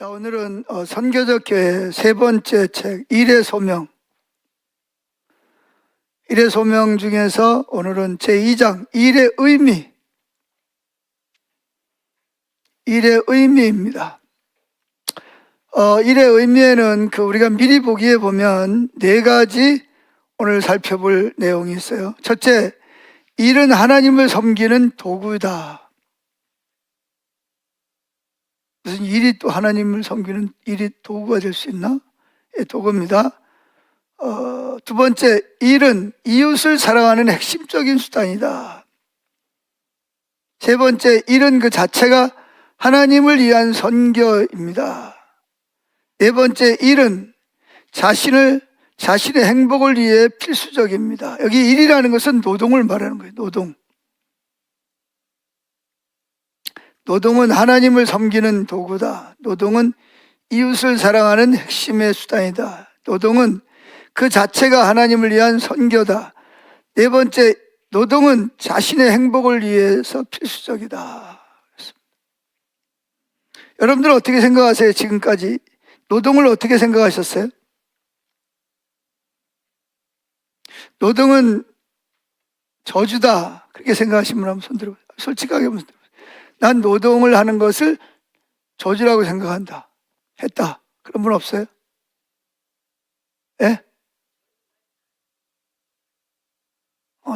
자, 오늘은 선교적 교회 세 번째 책 일의 소명. 일의 소명 중에서 오늘은 제2장 일의 의미. 일의 의미입니다. 일의 의미에는 우리가 미리 보기에 보면 네 가지 오늘 살펴볼 내용이 있어요. 첫째, 일은 하나님을 섬기는 도구다. 무슨 일이 또 하나님을 섬기는 일이 도구가 될 수 있나? 예, 도구입니다. 두 번째, 일은 이웃을 사랑하는 핵심적인 수단이다. 세 번째, 일은 그 자체가 하나님을 위한 선교입니다. 네 번째, 일은 자신의 행복을 위해 필수적입니다. 여기 일이라는 것은 노동을 말하는 거예요. 노동은 하나님을 섬기는 도구다. 노동은 이웃을 사랑하는 핵심의 수단이다. 노동은 그 자체가 하나님을 위한 선교다. 네 번째, 노동은 자신의 행복을 위해서 필수적이다. 여러분들은 어떻게 생각하세요? 지금까지 노동을 어떻게 생각하셨어요? 노동은 저주다, 그렇게 생각하시는 분 한번 손 들어보세요. 솔직하게 한번 들어보세요. 난 노동을 하는 것을 저주라고 생각한다, 했다, 그런 분 없어요? 예?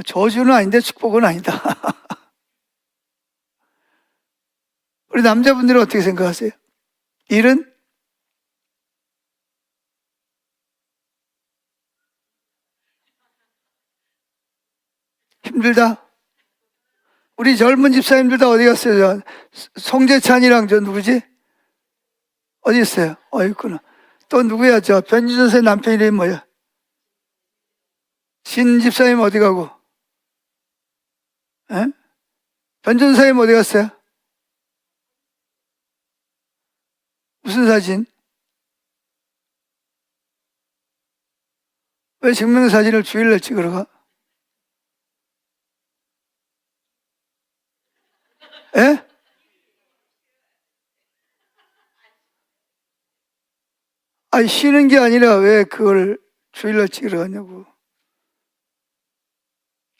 저주는 아닌데 축복은 아니다. 우리 남자분들은 어떻게 생각하세요? 일은? 힘들다? 우리 젊은 집사님들 다 어디 갔어요? 송재찬이랑 저 누구지? 어디 있어요? 있구나. 또 누구야? 저 변진선 선생 남편 이름이 뭐야? 신 집사님 어디 가고? 에? 변진선 선생님 어디 갔어요? 무슨 사진? 왜 증명사진을 주일날 찍으러 가? 에? 아니, 쉬는 게 아니라 왜 그걸 주일날 찍으러 가냐고.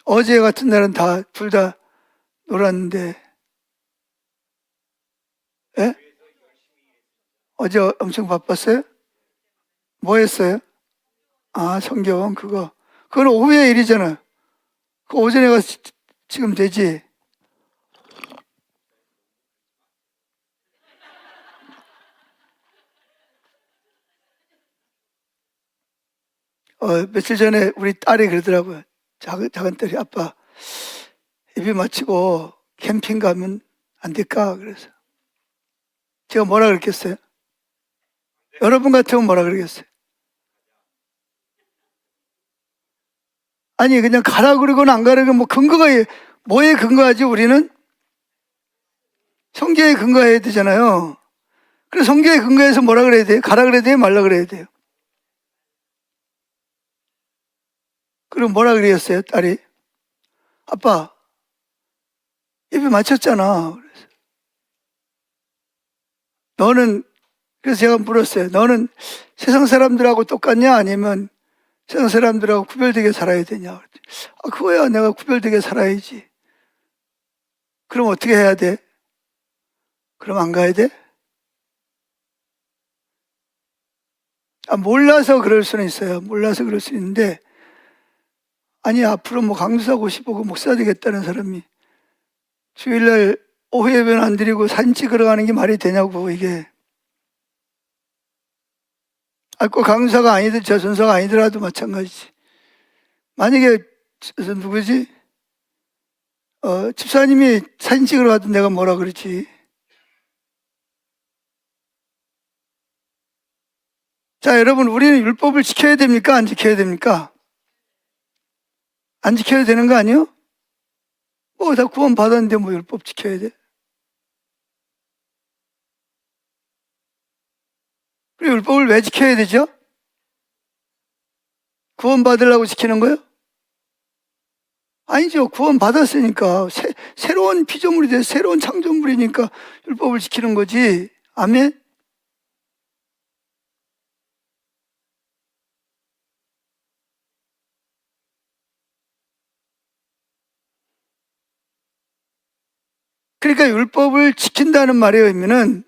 어제 같은 날은 둘 다 놀았는데, 에? 어제 엄청 바빴어요? 뭐 했어요? 성경, 그건 오후의 일이잖아. 그 오전에 가서 지금 되지. 며칠 전에 우리 딸이 그러더라고요. 작은 딸이, 아빠, 예배 마치고 캠핑 가면 안 될까? 그래서 제가 뭐라 그랬겠어요? 여러분 같으면 뭐라 그러겠어요? 아니, 그냥 가라 그러거나 안 가라 그러면 근거가 뭐에 근거하지? 우리는 성경에 근거해야 되잖아요. 그래서 성경에 근거해서 뭐라 그래야 돼요? 가라 그래야 돼요? 말라 그래야 돼요? 그럼 뭐라 그랬어요, 딸이? 아빠, 예배 마쳤잖아. 그래서 제가 물었어요. 너는 세상 사람들하고 똑같냐? 아니면 세상 사람들하고 구별되게 살아야 되냐? 그거야, 내가 구별되게 살아야지. 그럼 어떻게 해야 돼? 그럼 안 가야 돼? 몰라서 그럴 수는 있어요. 몰라서 그럴 수 있는데, 아니, 앞으로 강사 55고 목사 되겠다는 사람이 주일날 오후 예배는 안 드리고 사진 찍으러 가는 게 말이 되냐고, 이게. 꼭 강사가 아니든 저선사가 아니더라도 마찬가지지. 만약에 누구지? 집사님이 사진 찍으러 가도 내가 뭐라 그러지? 자, 여러분, 우리는 율법을 지켜야 됩니까? 안 지켜야 됩니까? 안 지켜야 되는 거 아니에요? 다 구원 받았는데 율법 지켜야 돼? 그리고 율법을 왜 지켜야 되죠? 구원 받으려고 지키는 거예요? 아니죠. 구원 받았으니까 새로운 피조물이 돼서 새로운 창조물이니까 율법을 지키는 거지. 아멘? 그러니까 율법을 지킨다는 말의 의미는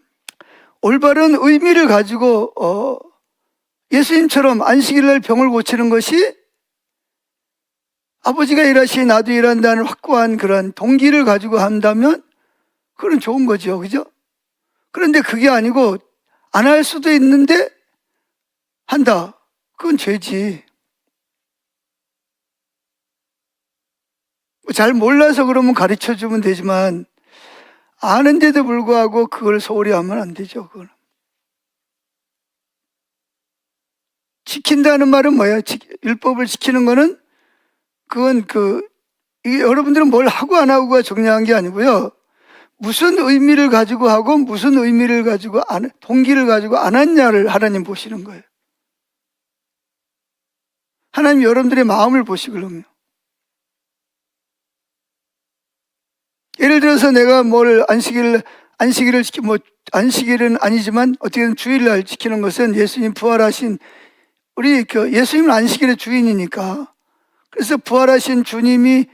올바른 의미를 가지고 예수님처럼 안식일날 병을 고치는 것이 아버지가 일하시니 나도 일한다는 확고한 그런 동기를 가지고 한다면 그건 좋은 거죠. 그죠? 그런데 그게 아니고 안 할 수도 있는데 한다. 그건 죄지. 잘 몰라서 그러면 가르쳐 주면 되지만 아는데도 불구하고 그걸 소홀히 하면 안 되죠. 그건. 지킨다는 말은 뭐예요? 율법을 지키는 거는 그건 이게 여러분들은 뭘 하고 안 하고가 중요한 게 아니고요. 무슨 의미를 가지고 하고 무슨 의미를 가지고 동기를 가지고 안 했냐를 하나님 보시는 거예요. 하나님 여러분들의 마음을 보시거든요. 예를 들어서 내가 뭘 안식일을 안식일은 아니지만 어떻게든 주일날 지키는 것은 예수님 부활하신 우리 예수님은 안식일의 주인이니까 그래서 부활하신 주님이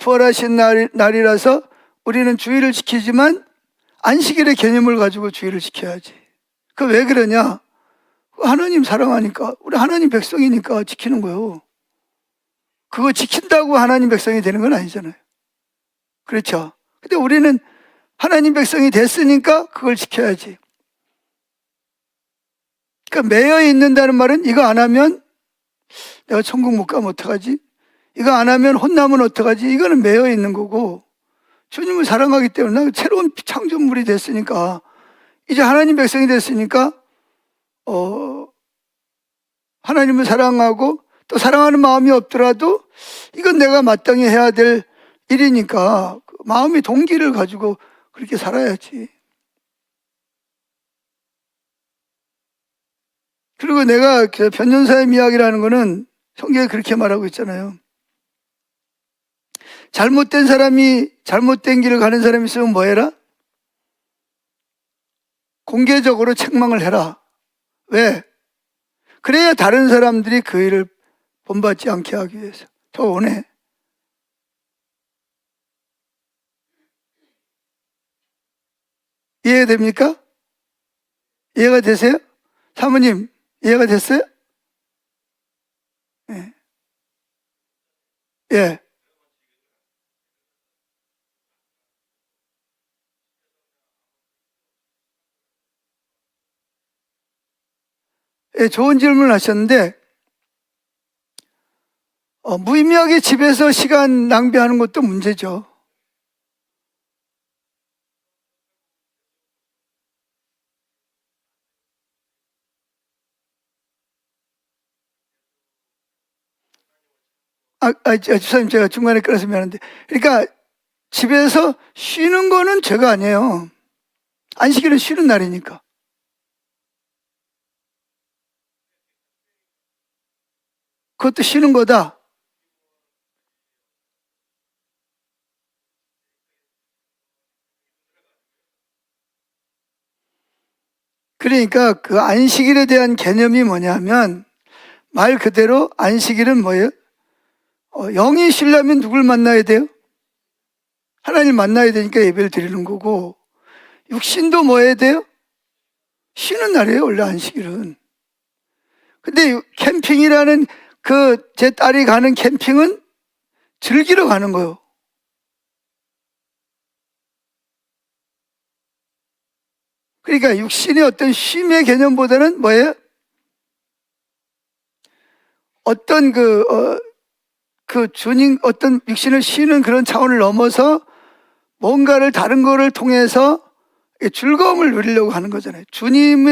부활하신 날이라서 우리는 주일을 지키지만 안식일의 개념을 가지고 주일을 지켜야지. 그 왜 그러냐? 하나님 사랑하니까 우리 하나님 백성이니까 지키는 거예요. 그거 지킨다고 하나님 백성이 되는 건 아니잖아요. 그렇죠? 근데 우리는 하나님 백성이 됐으니까 그걸 지켜야지. 그러니까 매여 있는다는 말은 이거 안 하면 내가 천국 못 가면 어떡하지? 이거 안 하면 혼나면 어떡하지? 이거는 매여 있는 거고 주님을 사랑하기 때문에 새로운 창조물이 됐으니까 이제 하나님 백성이 됐으니까 하나님을 사랑하고 또 사랑하는 마음이 없더라도 이건 내가 마땅히 해야 될 일이니까 마음의 동기를 가지고 그렇게 살아야지. 그리고 내가 변연사의 이야기라는 거는 성경에 그렇게 말하고 있잖아요. 잘못된 사람이 잘못된 길을 가는 사람이 있으면 뭐 해라? 공개적으로 책망을 해라. 왜? 그래야 다른 사람들이 그 일을 본받지 않게 하기 위해서. 더 원해. 이해됩니까? 이해가 되세요? 사모님, 이해가 됐어요? 예. 예. 예, 좋은 질문을 하셨는데, 무의미하게 집에서 시간 낭비하는 것도 문제죠. 집사님, 제가 중간에 끊어서 미안한데. 그러니까 집에서 쉬는 거는 죄가 아니에요. 안식일은 쉬는 날이니까. 그것도 쉬는 거다. 그러니까 그 안식일에 대한 개념이 뭐냐면 말 그대로 안식일은 뭐예요? 영이 쉬려면 누굴 만나야 돼요? 하나님 만나야 되니까 예배를 드리는 거고 육신도 뭐 해야 돼요? 쉬는 날이에요, 원래 안식일은. 근데 캠핑이라는 제 딸이 가는 캠핑은 즐기러 가는 거예요. 그러니까 육신의 어떤 쉼의 개념보다는 뭐예요? 어떤 주님, 어떤 육신을 쉬는 그런 차원을 넘어서 뭔가를 다른 거를 통해서 즐거움을 누리려고 하는 거잖아요. 주님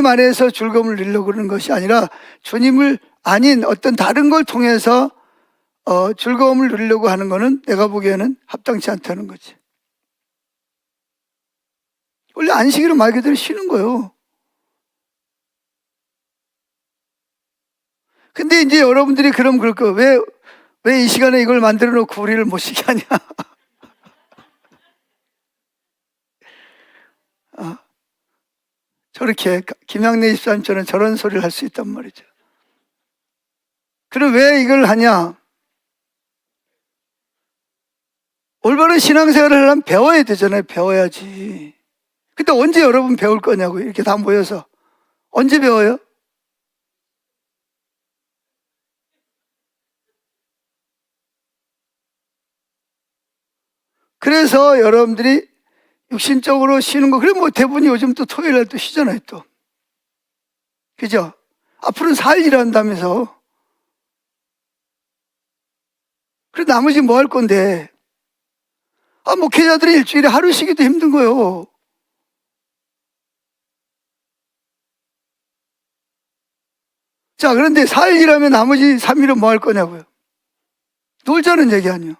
안에서 즐거움을 누리려고 그러는 것이 아니라 주님을 아닌 어떤 다른 걸 통해서 즐거움을 누리려고 하는 거는 내가 보기에는 합당치 않다는 거지. 원래 안식일은 말 그대로 쉬는 거예요. 근데 이제 여러분들이 그럼 그럴 거, 왜 이 시간에 이걸 만들어 놓고 우리를 못 쉬게 하냐? 저렇게 김양래 집사님처럼 저런 소리를 할 수 있단 말이죠. 그럼 왜 이걸 하냐? 올바른 신앙생활을 하려면 배워야 되잖아요. 배워야지. 근데 언제 여러분 배울 거냐고요. 이렇게 다 모여서. 언제 배워요? 그래서 여러분들이 육신적으로 쉬는 거, 그래 뭐 대부분이 요즘 또 토요일 날 또 쉬잖아요, 또. 그죠? 앞으로는 4일 일한다면서. 그래 나머지 뭐 할 건데? 목회자들이 일주일에 하루 쉬기도 힘든 거예요. 자, 그런데 4일 일하면 나머지 3일은 뭐 할 거냐고요? 놀자는 얘기 아니에요.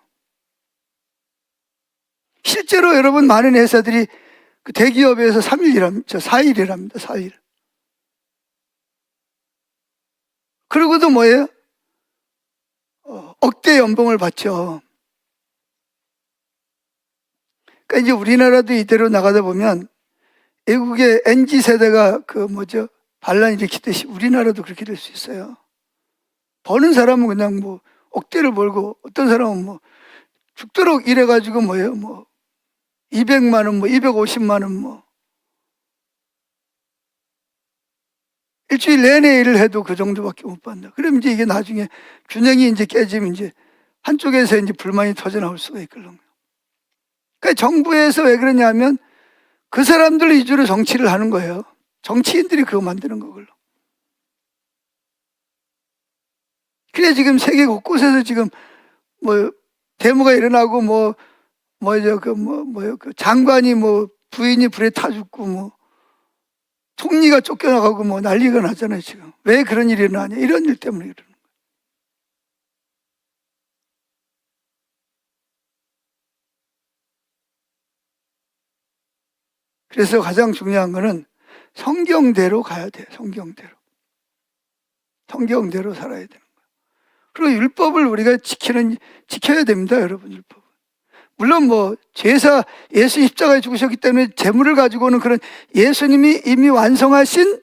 실제로 여러분 많은 회사들이 그 대기업에서 3일 일합니다. 4일 일합니다. 4일. 그러고도 뭐예요? 억대 연봉을 받죠. 그러니까 이제 우리나라도 이대로 나가다 보면 외국의 NG 세대가 반란 일으키듯이 우리나라도 그렇게 될 수 있어요. 버는 사람은 그냥 뭐 억대를 벌고 어떤 사람은 뭐 죽도록 일해가지고 200만 원, 250만 원 일주일 내내 일을 해도 그 정도밖에 못 받는다. 그럼 이제 이게 나중에 균형이 이제 깨지면 이제 한쪽에서 이제 불만이 터져 나올 수가 있거든요. 그러니까 정부에서 왜 그러냐면 그 사람들 위주로 정치를 하는 거예요. 정치인들이 그거 만드는 거걸로. 그래 지금 세계 곳곳에서 지금 데모가 일어나고 그 장관이 부인이 불에 타 죽고 총리가 쫓겨나가고 난리가 나잖아요, 지금. 왜 그런 일이 일어나냐? 이런 일 때문에 그러는 거예요. 그래서 가장 중요한 거는 성경대로 가야 돼요, 성경대로. 성경대로 살아야 되는 거예요. 그리고 율법을 우리가 지켜야 됩니다, 여러분, 율법은. 물론 제사, 예수 십자가에 죽으셨기 때문에 제물을 가지고는 그런 예수님이 이미 완성하신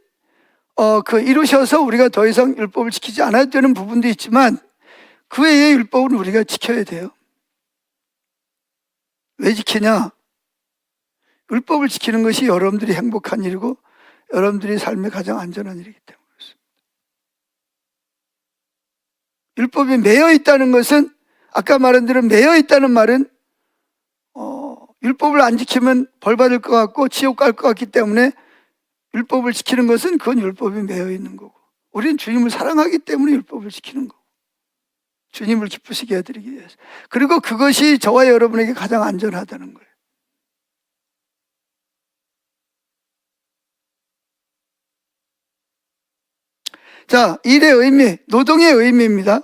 이루셔서 우리가 더 이상 율법을 지키지 않아야 되는 부분도 있지만 그 외의 율법은 우리가 지켜야 돼요. 왜 지키냐? 율법을 지키는 것이 여러분들이 행복한 일이고 여러분들이 삶에 가장 안전한 일이기 때문에 그렇습니다. 율법이 매여 있다는 것은 아까 말한 대로 매여 있다는 말은 율법을 안 지키면 벌 받을 것 같고 지옥 갈 것 같기 때문에 율법을 지키는 것은 그건 율법이 매여 있는 거고 우리는 주님을 사랑하기 때문에 율법을 지키는 거고 주님을 기쁘시게 해드리기 위해서 그리고 그것이 저와 여러분에게 가장 안전하다는 거예요. 자, 일의 의미, 노동의 의미입니다.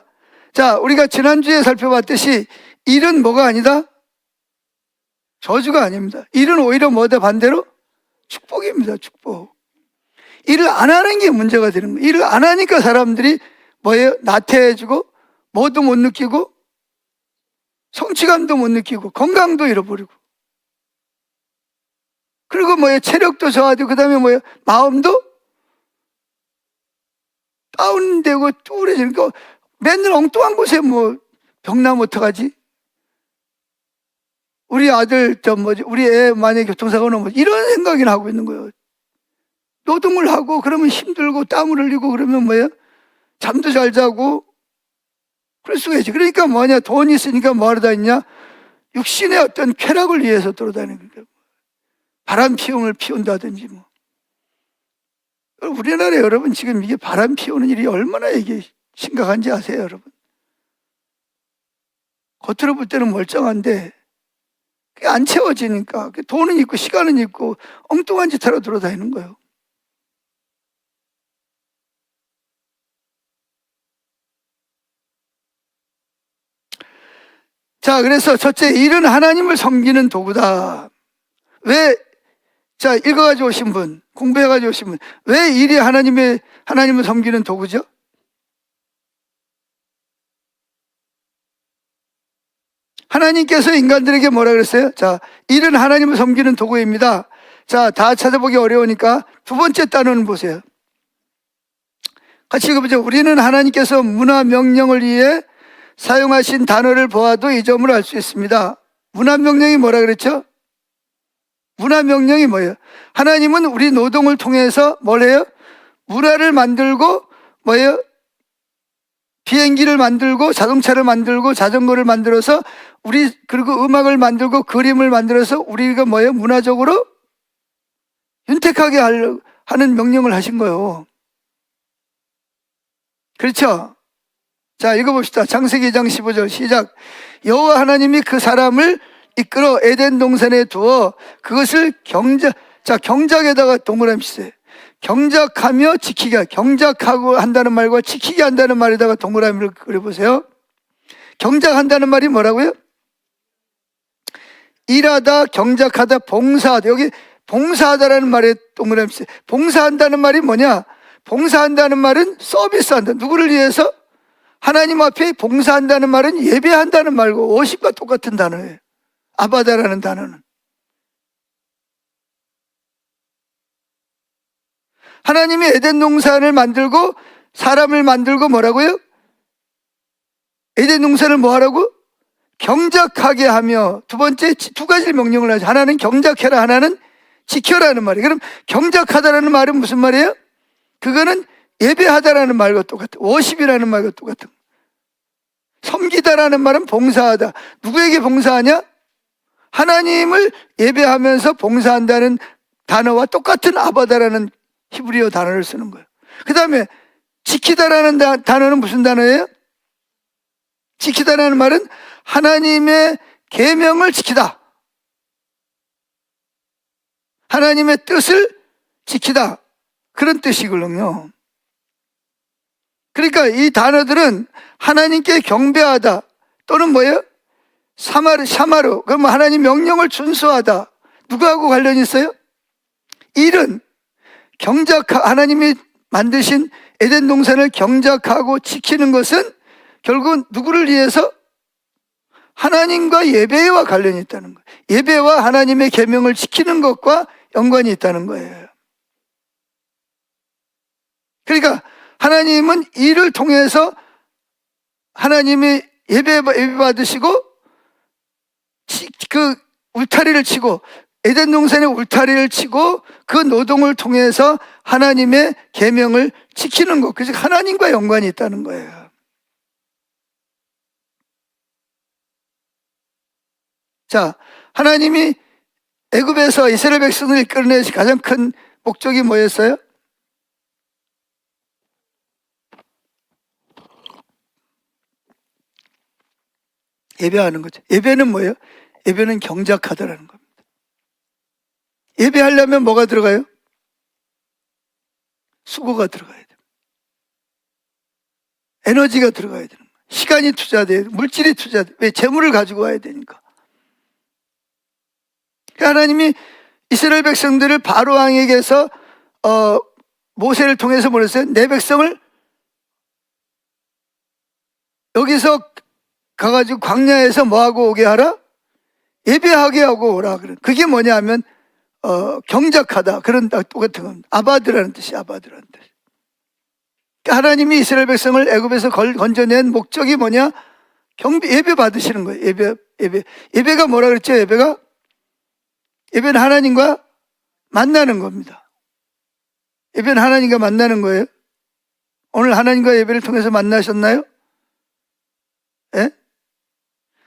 자, 우리가 지난주에 살펴봤듯이 일은 뭐가 아니다? 저주가 아닙니다. 일은 오히려 뭐다 반대로? 축복입니다. 축복. 일을 안 하는 게 문제가 되는 거예요. 일을 안 하니까 사람들이 나태해지고 뭐도 못 느끼고 성취감도 못 느끼고 건강도 잃어버리고 그리고 체력도 저하되고 그 다음에 마음도 다운되고 뚜그러지니까 맨날 엉뚱한 곳에 병나면 어떡하지? 우리 아들 우리 애 만약에 교통사고 나면 이런 생각이나 하고 있는 거예요. 노동을 하고 그러면 힘들고 땀을 흘리고 그러면 잠도 잘 자고 그럴 수가 있지. 그러니까 돈이 있으니까 뭐하러 다니냐? 육신의 어떤 쾌락을 위해서 돌아다니는 거예요. 바람 피움을 피운다든지 우리나라 여러분 지금 이게 바람 피우는 일이 얼마나 이게 심각한지 아세요, 여러분? 겉으로 볼 때는 멀쩡한데 그게 안 채워지니까 돈은 있고 시간은 있고 엉뚱한 짓 하러 돌아다니는 거예요. 자, 그래서 첫째, 일은 하나님을 섬기는 도구다. 왜? 자, 읽어가지고 오신 분, 공부해가지고 오신 분, 왜 일이 하나님을 섬기는 도구죠? 하나님께서 인간들에게 뭐라 그랬어요? 자, 일은 하나님을 섬기는 도구입니다. 자, 다 찾아보기 어려우니까 두 번째 단어는 보세요. 같이 읽어보죠. 우리는 하나님께서 문화 명령을 위해 사용하신 단어를 보아도 이 점을 알 수 있습니다. 문화명령이 뭐라 그랬죠? 문화명령이 뭐예요? 하나님은 우리 노동을 통해서 뭘 해요? 문화를 만들고 뭐예요? 비행기를 만들고 자동차를 만들고 자전거를 만들어서 우리 그리고 음악을 만들고 그림을 만들어서 우리가 뭐예요? 문화적으로 윤택하게 하는 명령을 하신 거예요. 그렇죠? 자, 읽어봅시다. 창세기 2장 15절 시작. 여호와 하나님이 그 사람을 이끌어 에덴 동산에 두어 그것을 경작에다가 동그라미 치세요. 경작하며 지키게, 경작하고 한다는 말과 지키게 한다는 말에다가 동그라미를 그려보세요. 경작한다는 말이 뭐라고요? 일하다, 경작하다, 봉사하다. 여기 봉사하다라는 말에 동그라미 치세요. 봉사한다는 말이 뭐냐? 봉사한다는 말은 서비스한다. 누구를 위해서? 하나님 앞에 봉사한다는 말은 예배한다는 말고 워십과 똑같은 단어예요. 아바다라는 단어는. 하나님이 에덴 동산을 만들고 사람을 만들고 뭐라고요? 에덴 동산을 뭐 하라고? 경작하게 하며, 두 번째 두 가지 명령을 하죠. 하나는 경작해라, 하나는 지켜라는 말이에요. 그럼 경작하다라는 말은 무슨 말이에요? 그거는 예배하다라는 말과 똑같아. 워십이라는 말과 똑같은. 섬기다라는 말은 봉사하다. 누구에게 봉사하냐? 하나님을 예배하면서 봉사한다는 단어와 똑같은 아바다라는 히브리어 단어를 쓰는 거예요. 그 다음에 지키다라는 단어는 무슨 단어예요? 지키다라는 말은 하나님의 계명을 지키다. 하나님의 뜻을 지키다. 그런 뜻이거든요. 그러니까 이 단어들은 하나님께 경배하다 또는 뭐예요? 샤마르. 그러면 하나님 명령을 준수하다. 누구하고 관련이 있어요? 일은 하나님이 만드신 에덴 동산을 경작하고 지키는 것은 결국은 누구를 위해서? 하나님과 예배와 관련이 있다는 거예요. 예배와 하나님의 계명을 지키는 것과 연관이 있다는 거예요. 그러니까 하나님은 이를 통해서 하나님이 예배 받으시고 그 울타리를 치고 에덴 동산의 울타리를 치고 그 노동을 통해서 하나님의 계명을 지키는 것, 그래서 하나님과 연관이 있다는 거예요. 자, 하나님이 애굽에서 이스라엘 백성을 이끌어내신 가장 큰 목적이 뭐였어요? 예배하는 거죠. 예배는 뭐예요? 예배는 경작하다라는 겁니다. 예배하려면 뭐가 들어가요? 수고가 들어가야 돼요. 에너지가 들어가야 되는 거예요. 시간이 투자돼야 돼요. 물질이 투자돼요. 왜? 재물을 가지고 와야 되니까. 하나님이 이스라엘 백성들을 바로 왕에게서 모세를 통해서 보냈어요. 내 백성을 여기서 가가지고 광야에서 뭐하고 오게 하라? 예배하게 하고 오라. 그게 뭐냐면 경작하다. 그런 똑같은 겁니다. 아바드라는 뜻이 아바드라는 뜻. 그러니까 하나님이 이스라엘 백성을 애굽에서 건져낸 목적이 뭐냐? 예배 받으시는 거예요. 예배가 뭐라 그랬죠? 예배는 하나님과 만나는 겁니다. 예배는 하나님과 만나는 거예요. 오늘 하나님과 예배를 통해서 만나셨나요? 예?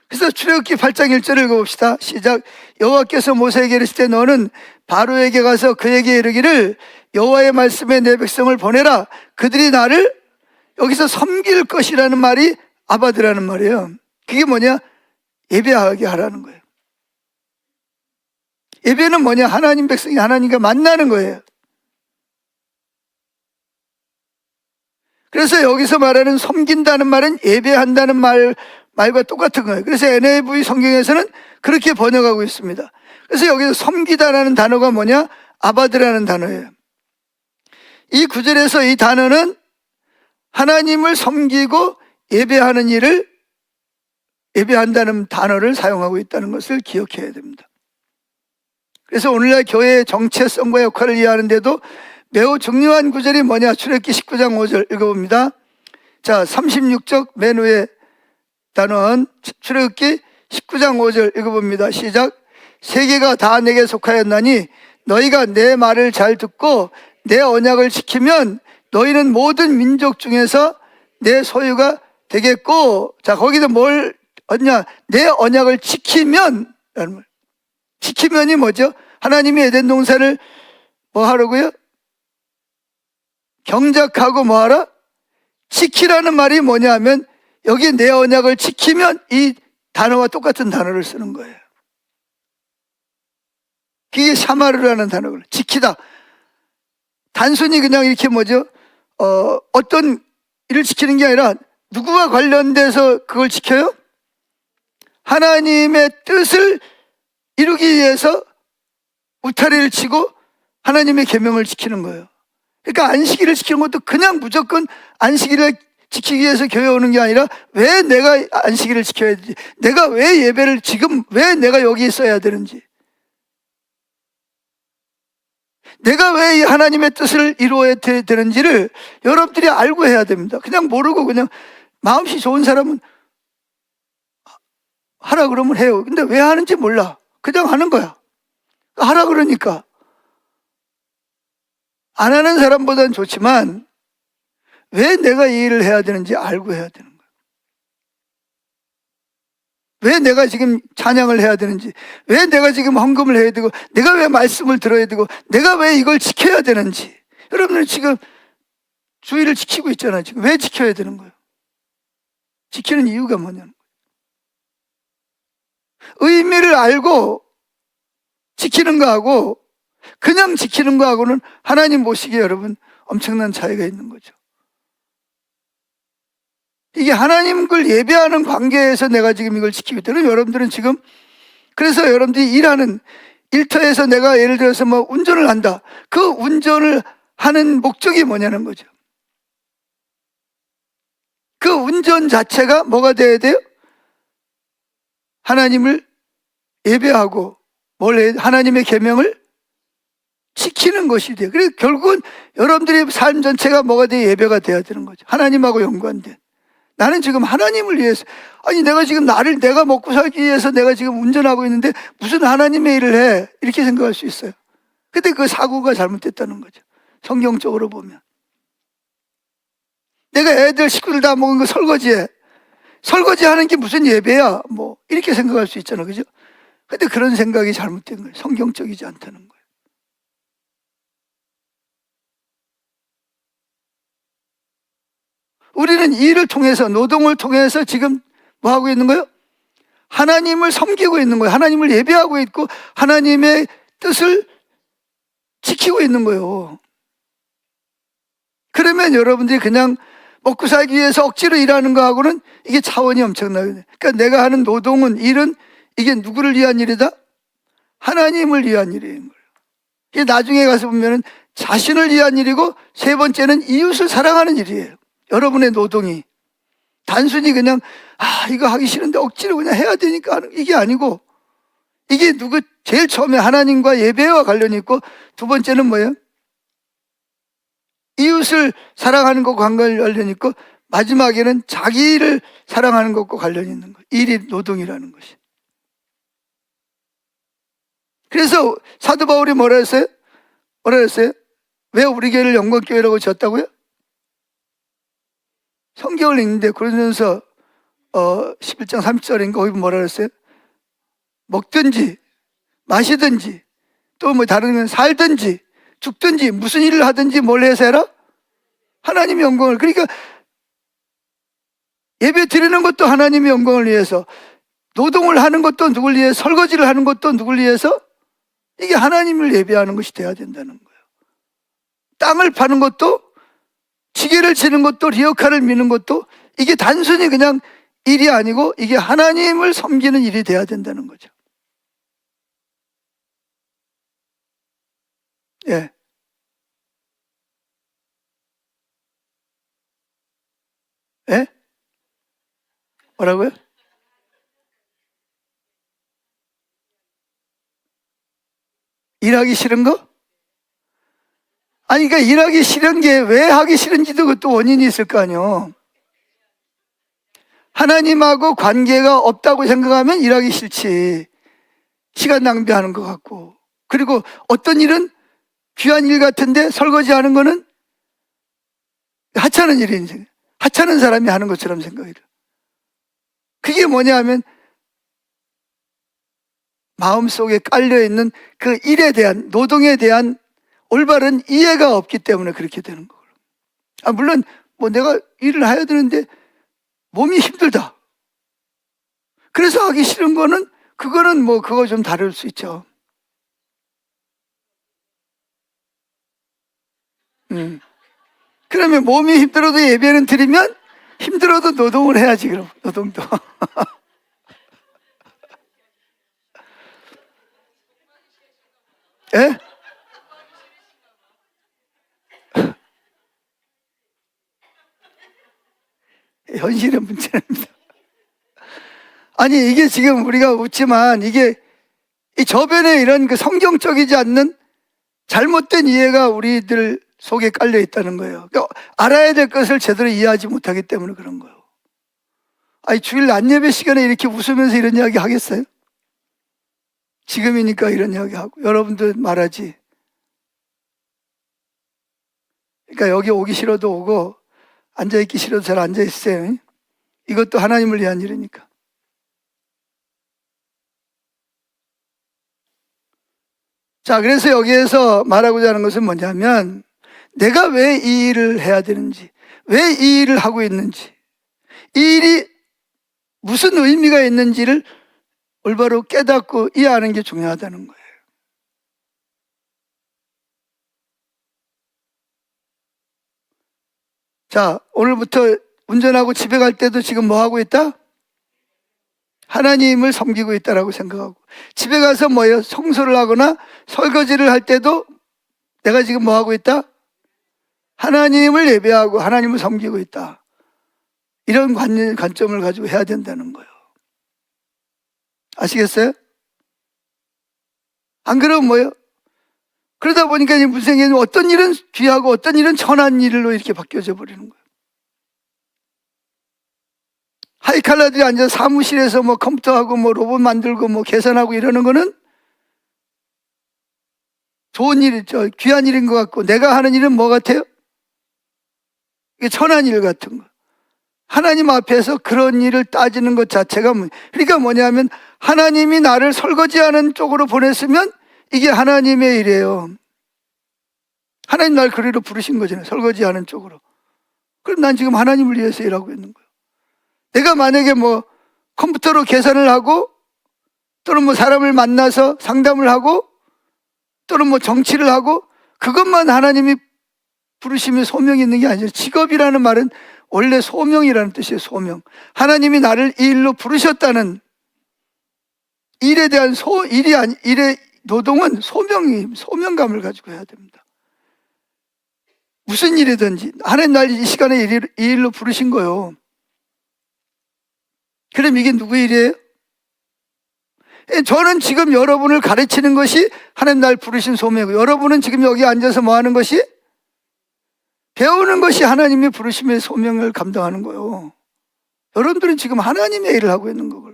그래서 출애굽기 8장 1절을 읽어봅시다. 시작. 여호와께서 모세에게 이르실 때 너는 바로에게 가서 그에게 이르기를 여호와의 말씀에 내 백성을 보내라. 그들이 나를 여기서 섬길 것이라는 말이 아바드라는 말이에요. 그게 뭐냐? 예배하게 하라는 거예요. 예배는 뭐냐? 하나님 백성이 하나님과 만나는 거예요. 그래서 여기서 말하는 섬긴다는 말은 예배한다는 말과 똑같은 거예요. 그래서 NIV 성경에서는 그렇게 번역하고 있습니다. 그래서 여기서 섬기다라는 단어가 뭐냐? 아바드라는 단어예요. 이 구절에서 이 단어는 하나님을 섬기고 예배하는 일을 예배한다는 단어를 사용하고 있다는 것을 기억해야 됩니다. 그래서 오늘날 교회의 정체성과 역할을 이해하는데도 매우 중요한 구절이 뭐냐? 출애굽기 19장 5절 읽어봅니다. 자, 36쪽 맨 위에 단원 출애굽기 19장 5절 읽어봅니다. 시작. 세계가 다 내게 속하였나니 너희가 내 말을 잘 듣고 내 언약을 지키면 너희는 모든 민족 중에서 내 소유가 되겠고, 자, 거기서 뭘 얻냐? 내 언약을 지키면, 지키면이 뭐죠? 하나님이 에덴 동산을 뭐 하라고요? 경작하고 뭐 하라? 지키라는 말이 뭐냐 하면, 여기 내 언약을 지키면 이 단어와 똑같은 단어를 쓰는 거예요. 그게 샤마르라는 단어를 지키다. 단순히 그냥 이렇게 뭐죠? 어떤 일을 지키는 게 아니라 누구와 관련돼서 그걸 지켜요? 하나님의 뜻을 이루기 위해서 울타리를 치고 하나님의 계명을 지키는 거예요. 그러니까 안식일을 지키는 것도 그냥 무조건 안식일을 지키기 위해서 교회 오는 게 아니라 왜 내가 안식일을 지켜야 되지? 내가 왜 예배를 지금 왜 내가 여기 있어야 되는지? 내가 왜 이 하나님의 뜻을 이루어야 되는지를 여러분들이 알고 해야 됩니다. 그냥 모르고 그냥 마음씨 좋은 사람은 하라 그러면 해요. 근데 왜 하는지 몰라. 그냥 하는 거야. 하라 그러니까. 안 하는 사람보다는 좋지만 왜 내가 이 일을 해야 되는지 알고 해야 되는 거야. 왜 내가 지금 찬양을 해야 되는지, 왜 내가 지금 헌금을 해야 되고, 내가 왜 말씀을 들어야 되고, 내가 왜 이걸 지켜야 되는지. 여러분들 지금 주의를 지키고 있잖아요. 지금 왜 지켜야 되는 거예요? 지키는 이유가 뭐냐는 거예요. 의미를 알고 지키는 거하고 그냥 지키는 거하고는 하나님 보시기에 여러분 엄청난 차이가 있는 거죠. 이게 하나님을 예배하는 관계에서 내가 지금 이걸 지키기 때문에 여러분들은 지금, 그래서 여러분들이 일하는 일터에서 내가 예를 들어서 뭐 운전을 한다. 그 운전을 하는 목적이 뭐냐는 거죠. 그 운전 자체가 뭐가 돼야 돼요? 하나님을 예배하고 하나님의 계명을 지키는 것이 돼요. 그래서 결국은 여러분들의 삶 전체가 뭐가 돼야 예배가 돼야 되는 거죠. 하나님하고 연관된. 나는 지금 하나님을 위해서, 아니 내가 지금 내가 먹고 살기 위해서 내가 지금 운전하고 있는데 무슨 하나님의 일을 해? 이렇게 생각할 수 있어요. 근데 그 사고가 잘못됐다는 거죠. 성경적으로 보면. 내가 애들 식구들 다 먹은 거 설거지해. 설거지하는 게 무슨 예배야? 뭐 이렇게 생각할 수 있잖아, 그죠? 근데 그런 생각이 잘못된 거예요. 성경적이지 않다는 거예요. 우리는 이 일을 통해서, 노동을 통해서 지금 뭐 하고 있는 거예요? 하나님을 섬기고 있는 거예요. 하나님을 예배하고 있고 하나님의 뜻을 지키고 있는 거예요. 그러면 여러분들이 그냥 먹고 살기 위해서 억지로 일하는 거하고는 이게 차원이 엄청나거든요. 그러니까 내가 하는 노동은, 일은 이게 누구를 위한 일이다? 하나님을 위한 일인 거예요. 이게 나중에 가서 보면은 자신을 위한 일이고, 세 번째는 이웃을 사랑하는 일이에요. 여러분의 노동이 단순히 그냥 이거 하기 싫은데 억지로 그냥 해야 되니까 하는 이게 아니고, 이게 제일 처음에 하나님과 예배와 관련이 있고, 두 번째는 뭐예요? 이웃을 사랑하는 것과 관련이 있고, 마지막에는 자기를 사랑하는 것과 관련이 있는 거예요. 일이 노동이라는 것이. 그래서 사도 바울이 뭐라 했어요? 왜 우리 교회를 영광교회라고 지었다고요? 성경을 읽는데 고린도전서 11장 30절인가 거기 뭐라 그랬어요? 먹든지 마시든지 또 뭐 다른 건 살든지 죽든지 무슨 일을 하든지 뭘 해서 해라? 하나님의 영광을. 그러니까 예배 드리는 것도 하나님의 영광을 위해서, 노동을 하는 것도 누굴 위해서, 설거지를 하는 것도 누굴 위해서? 이게 하나님을 예배하는 것이 돼야 된다는 거예요. 땅을 파는 것도, 지게를 치는 것도, 리어카를 미는 것도 이게 단순히 그냥 일이 아니고 이게 하나님을 섬기는 일이 돼야 된다는 거죠. 예. 예? 뭐라고요? 일하기 싫은 거? 아니, 그러니까 일하기 싫은 게 왜 하기 싫은지도 그것도 원인이 있을 거 아니에요. 하나님하고 관계가 없다고 생각하면 일하기 싫지. 시간 낭비하는 것 같고. 그리고 어떤 일은 귀한 일 같은데 설거지하는 거는 하찮은 일인지, 하찮은 사람이 하는 것처럼 생각이 들어요. 그게 뭐냐 하면 마음속에 깔려있는 그 일에 대한, 노동에 대한 올바른 이해가 없기 때문에 그렇게 되는 거예요. 물론 뭐 내가 일을 해야 되는데 몸이 힘들다, 그래서 하기 싫은 거는, 그거는 뭐 그거 좀 다를 수 있죠. 그러면 몸이 힘들어도 예배는 드리면 힘들어도 노동을 해야지. 그럼 노동도 예? 현실의 문제입니다. 아니 이게 지금 우리가 웃지만 이게 이 저변에 이런 그 성경적이지 않는 잘못된 이해가 우리들 속에 깔려 있다는 거예요. 그러니까 알아야 될 것을 제대로 이해하지 못하기 때문에 그런 거예요. 아니 주일 낮 예배 시간에 이렇게 웃으면서 이런 이야기 하겠어요? 지금이니까 이런 이야기 하고, 여러분들 말하지. 그러니까 여기 오기 싫어도 오고 앉아있기 싫어도 잘 앉아있어요. 이것도 하나님을 위한 일이니까. 자, 그래서 여기에서 말하고자 하는 것은 뭐냐면, 내가 왜 이 일을 해야 되는지, 왜 이 일을 하고 있는지, 이 일이 무슨 의미가 있는지를 올바로 깨닫고 이해하는 게 중요하다는 거예요. 자, 오늘부터 운전하고 집에 갈 때도 지금 뭐 하고 있다? 하나님을 섬기고 있다라고 생각하고, 집에 가서 뭐예요? 청소를 하거나 설거지를 할 때도 내가 지금 뭐 하고 있다? 하나님을 예배하고 하나님을 섬기고 있다. 이런 관점을 가지고 해야 된다는 거예요. 아시겠어요? 안 그러면 뭐예요? 그러다 보니까 무슨 생각이, 어떤 일은 귀하고 어떤 일은 천한 일로 이렇게 바뀌어져 버리는 거예요. 하이칼라들이 앉아서 사무실에서 뭐 컴퓨터하고 뭐 로봇 만들고 뭐 계산하고 이러는 거는 좋은 일이죠. 귀한 일인 것 같고, 내가 하는 일은 뭐 같아요? 이게 천한 일 같은 거. 하나님 앞에서 그런 일을 따지는 것 자체가 그러니까 뭐냐면, 하나님이 나를 설거지하는 쪽으로 보냈으면 이게 하나님의 일이에요. 하나님 날 그리로 부르신 거잖아요. 설거지하는 쪽으로. 그럼 난 지금 하나님을 위해서 일하고 있는 거예요. 내가 만약에 뭐 컴퓨터로 계산을 하고, 또는 뭐 사람을 만나서 상담을 하고, 또는 뭐 정치를 하고, 그것만 하나님이 부르심의 소명이 있는 게 아니라, 직업이라는 말은 원래 소명이라는 뜻이에요. 소명. 하나님이 나를 이 일로 부르셨다는 일에 대한 일의 노동은 소명감을 가지고 해야 됩니다. 무슨 일이든지 하나님 날 이 시간에 이 일로 부르신 거예요. 그럼 이게 누구의 일이에요? 저는 지금 여러분을 가르치는 것이 하나님 날 부르신 소명이고, 여러분은 지금 여기 앉아서 뭐 하는 것이? 배우는 것이 하나님의 부르심의 소명을 감당하는 거예요. 여러분들은 지금 하나님의 일을 하고 있는 거고요.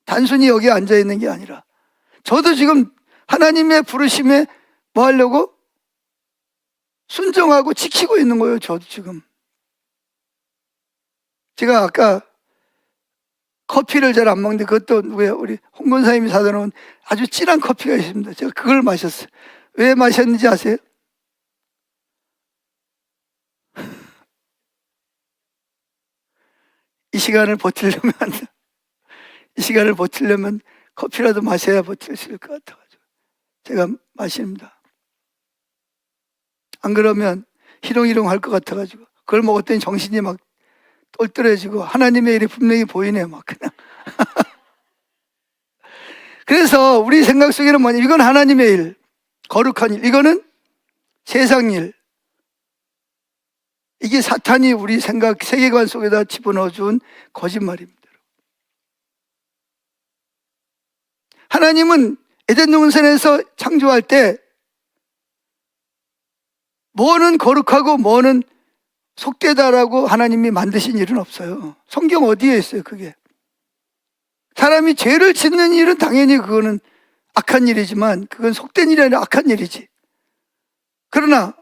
단순히 여기 앉아 있는 게 아니라, 저도 지금 하나님의 부르심에 뭐 하려고? 순종하고 지키고 있는 거예요. 저도 지금. 제가 아까 커피를 잘 안 먹는데, 그것도 누구예요? 우리 홍 권사님이 사다 놓은 아주 진한 커피가 있습니다. 제가 그걸 마셨어요. 왜 마셨는지 아세요? 이 시간을 버티려면 이 시간을 버티려면 커피라도 마셔야 버틸 수 있을 것 같아가지고 제가 마십니다. 안 그러면 희롱희롱 할 것 같아가지고, 그걸 먹었더니 정신이 막 똘똘해지고 하나님의 일이 분명히 보이네요. 막 그냥. 그래서 우리 생각 속에는 뭐냐, 이건 하나님의 일, 거룩한 일, 이거는 세상 일. 이게 사탄이 우리 생각, 세계관 속에다 집어넣어 준 거짓말입니다. 하나님은 에덴 동산에서 창조할 때 뭐는 거룩하고 뭐는 속되다라고 하나님이 만드신 일은 없어요. 성경 어디에 있어요, 그게? 사람이 죄를 짓는 일은 당연히 그거는 악한 일이지만 그건 속된 일이 아니라 악한 일이지. 그러나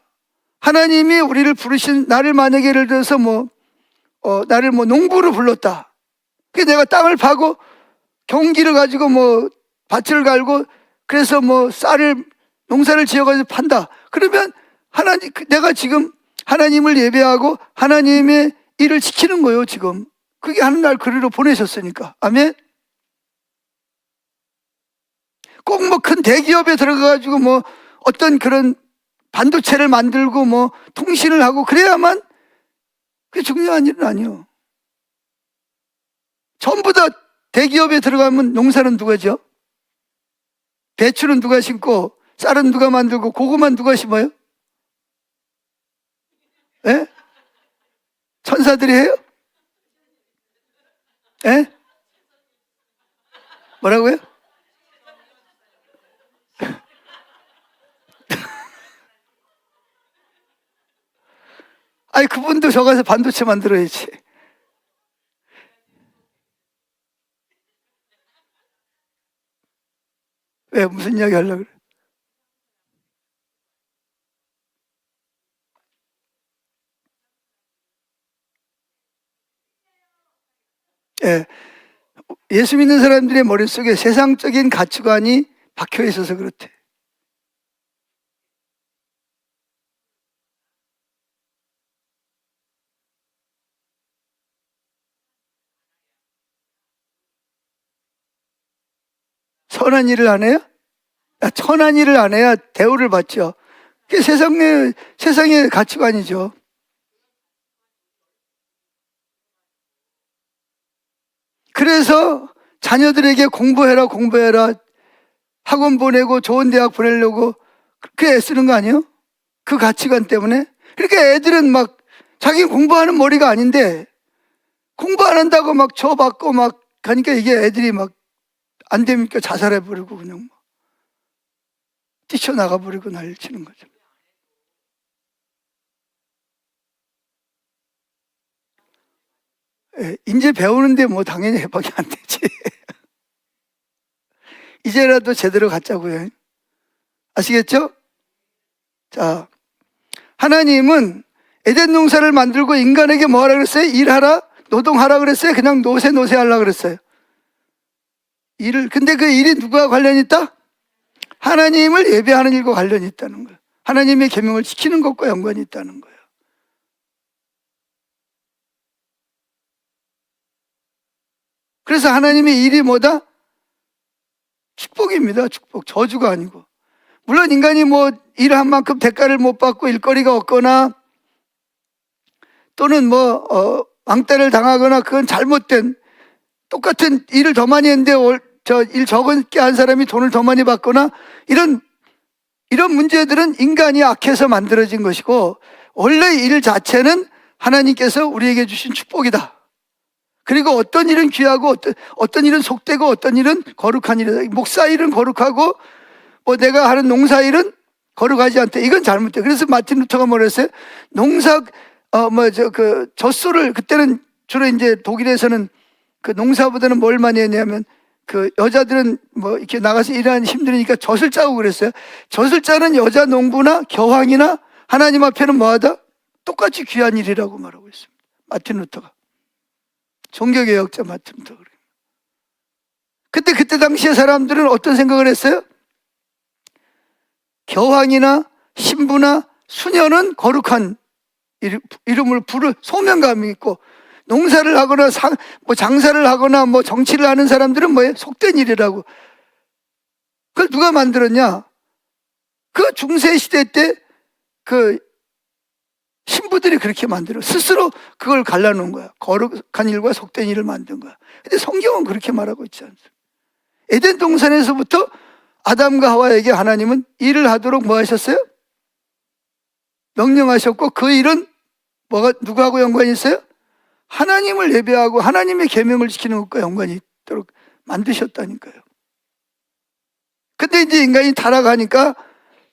하나님이 우리를 부르신, 나를 만약에 예를 들어서 나를 농부로 불렀다. 그래서 내가 땅을 파고 경기를 가지고 밭을 갈고 그래서 농사를 지어가지고 판다. 그러면 내가 지금 하나님을 예배하고 하나님의 일을 지키는 거예요, 지금. 그게 하는 날 그리로 보내셨으니까. 아멘? 꼭 큰 대기업에 들어가가지고 어떤 그런 반도체를 만들고 통신을 하고 그래야만 그게 중요한 일은 아니에요. 전부 다 대기업에 들어가면 농사는 누가 지어? 배추는 누가 심고 쌀은 누가 만들고 고구마는 누가 심어요? 예? 천사들이 해요? 예? 뭐라고요? 아니 그분도 저 가서 반도체 만들어야지. 왜 무슨 이야기 하려고 그래? 예. 예수 믿는 사람들의 머릿속에 세상적인 가치관이 박혀 있어서 그렇대. 선한 일을 안 해요? 천한 일을 안 해야 대우를 받죠. 그게 세상의 가치관이죠. 그래서 자녀들에게 공부해라 학원 보내고 좋은 대학 보내려고 그렇게 애쓰는 거 아니에요? 그 가치관 때문에. 그러니까 애들은 자기 공부하는 머리가 아닌데 공부 안 한다고 줘받고 가니까 이게 애들이 안 되니까 자살해버리고 그냥 뛰쳐나가버리고 난리 치는 거죠. 예, 이제 배우는데 당연히 해박이 안 되지. 이제라도 제대로 갖자고요. 아시겠죠? 자, 하나님은 에덴 농사를 만들고 인간에게 뭐 하라 그랬어요? 일하라? 노동하라 그랬어요? 그냥 노세 하라 그랬어요? 근데 그 일이 누구와 관련이 있다? 하나님을 예배하는 일과 관련이 있다는 거예요. 하나님의 계명을 지키는 것과 연관이 있다는 거예요. 그래서 하나님의 일이 뭐다? 축복입니다. 축복. 저주가 아니고. 물론 인간이 일을 한 만큼 대가를 못 받고 일거리가 없거나 또는 왕따를 당하거나 그건 잘못된, 똑같은 일을 더 많이 했는데 일 적게 한 사람이 돈을 더 많이 받거나 이런 문제들은 인간이 악해서 만들어진 것이고 원래 일 자체는 하나님께서 우리에게 주신 축복이다. 그리고 어떤 일은 귀하고 어떤 일은 속되고 어떤 일은 거룩한 일이다. 목사 일은 거룩하고 내가 하는 농사 일은 거룩하지 않다. 이건 잘못돼. 그래서 마틴 루터가 뭐라 했어요? 젖소를 그때는 주로 이제 독일에서는 그 농사보다는 뭘 많이 했냐면 그 여자들은 이렇게 나가서 일하는 힘드니까 젖을 짜고 그랬어요. 젖을 짜는 여자 농부나 교황이나 하나님 앞에는 뭐하다? 똑같이 귀한 일이라고 말하고 있습니다. 마틴 루터가. 종교개혁자 마틴 루터가. 근데 그때 당시에 사람들은 어떤 생각을 했어요? 교황이나 신부나 수녀는 거룩한 이름을 부를 소명감이 있고 농사를 하거나 장사를 하거나 정치를 하는 사람들은 뭐예요? 속된 일이라고. 그걸 누가 만들었냐? 그 중세 시대 때 그 신부들이 그렇게 만들어 스스로 그걸 갈라놓은 거야. 거룩한 일과 속된 일을 만든 거야. 근데 성경은 그렇게 말하고 있지 않습니다. 에덴 동산에서부터 아담과 하와에게 하나님은 일을 하도록 뭐 하셨어요? 명령하셨고 그 일은 누구하고 연관이 있어요? 하나님을 예배하고 하나님의 계명을 지키는 것과 연관이 있도록 만드셨다니까요. 근데 이제 인간이 타락하니까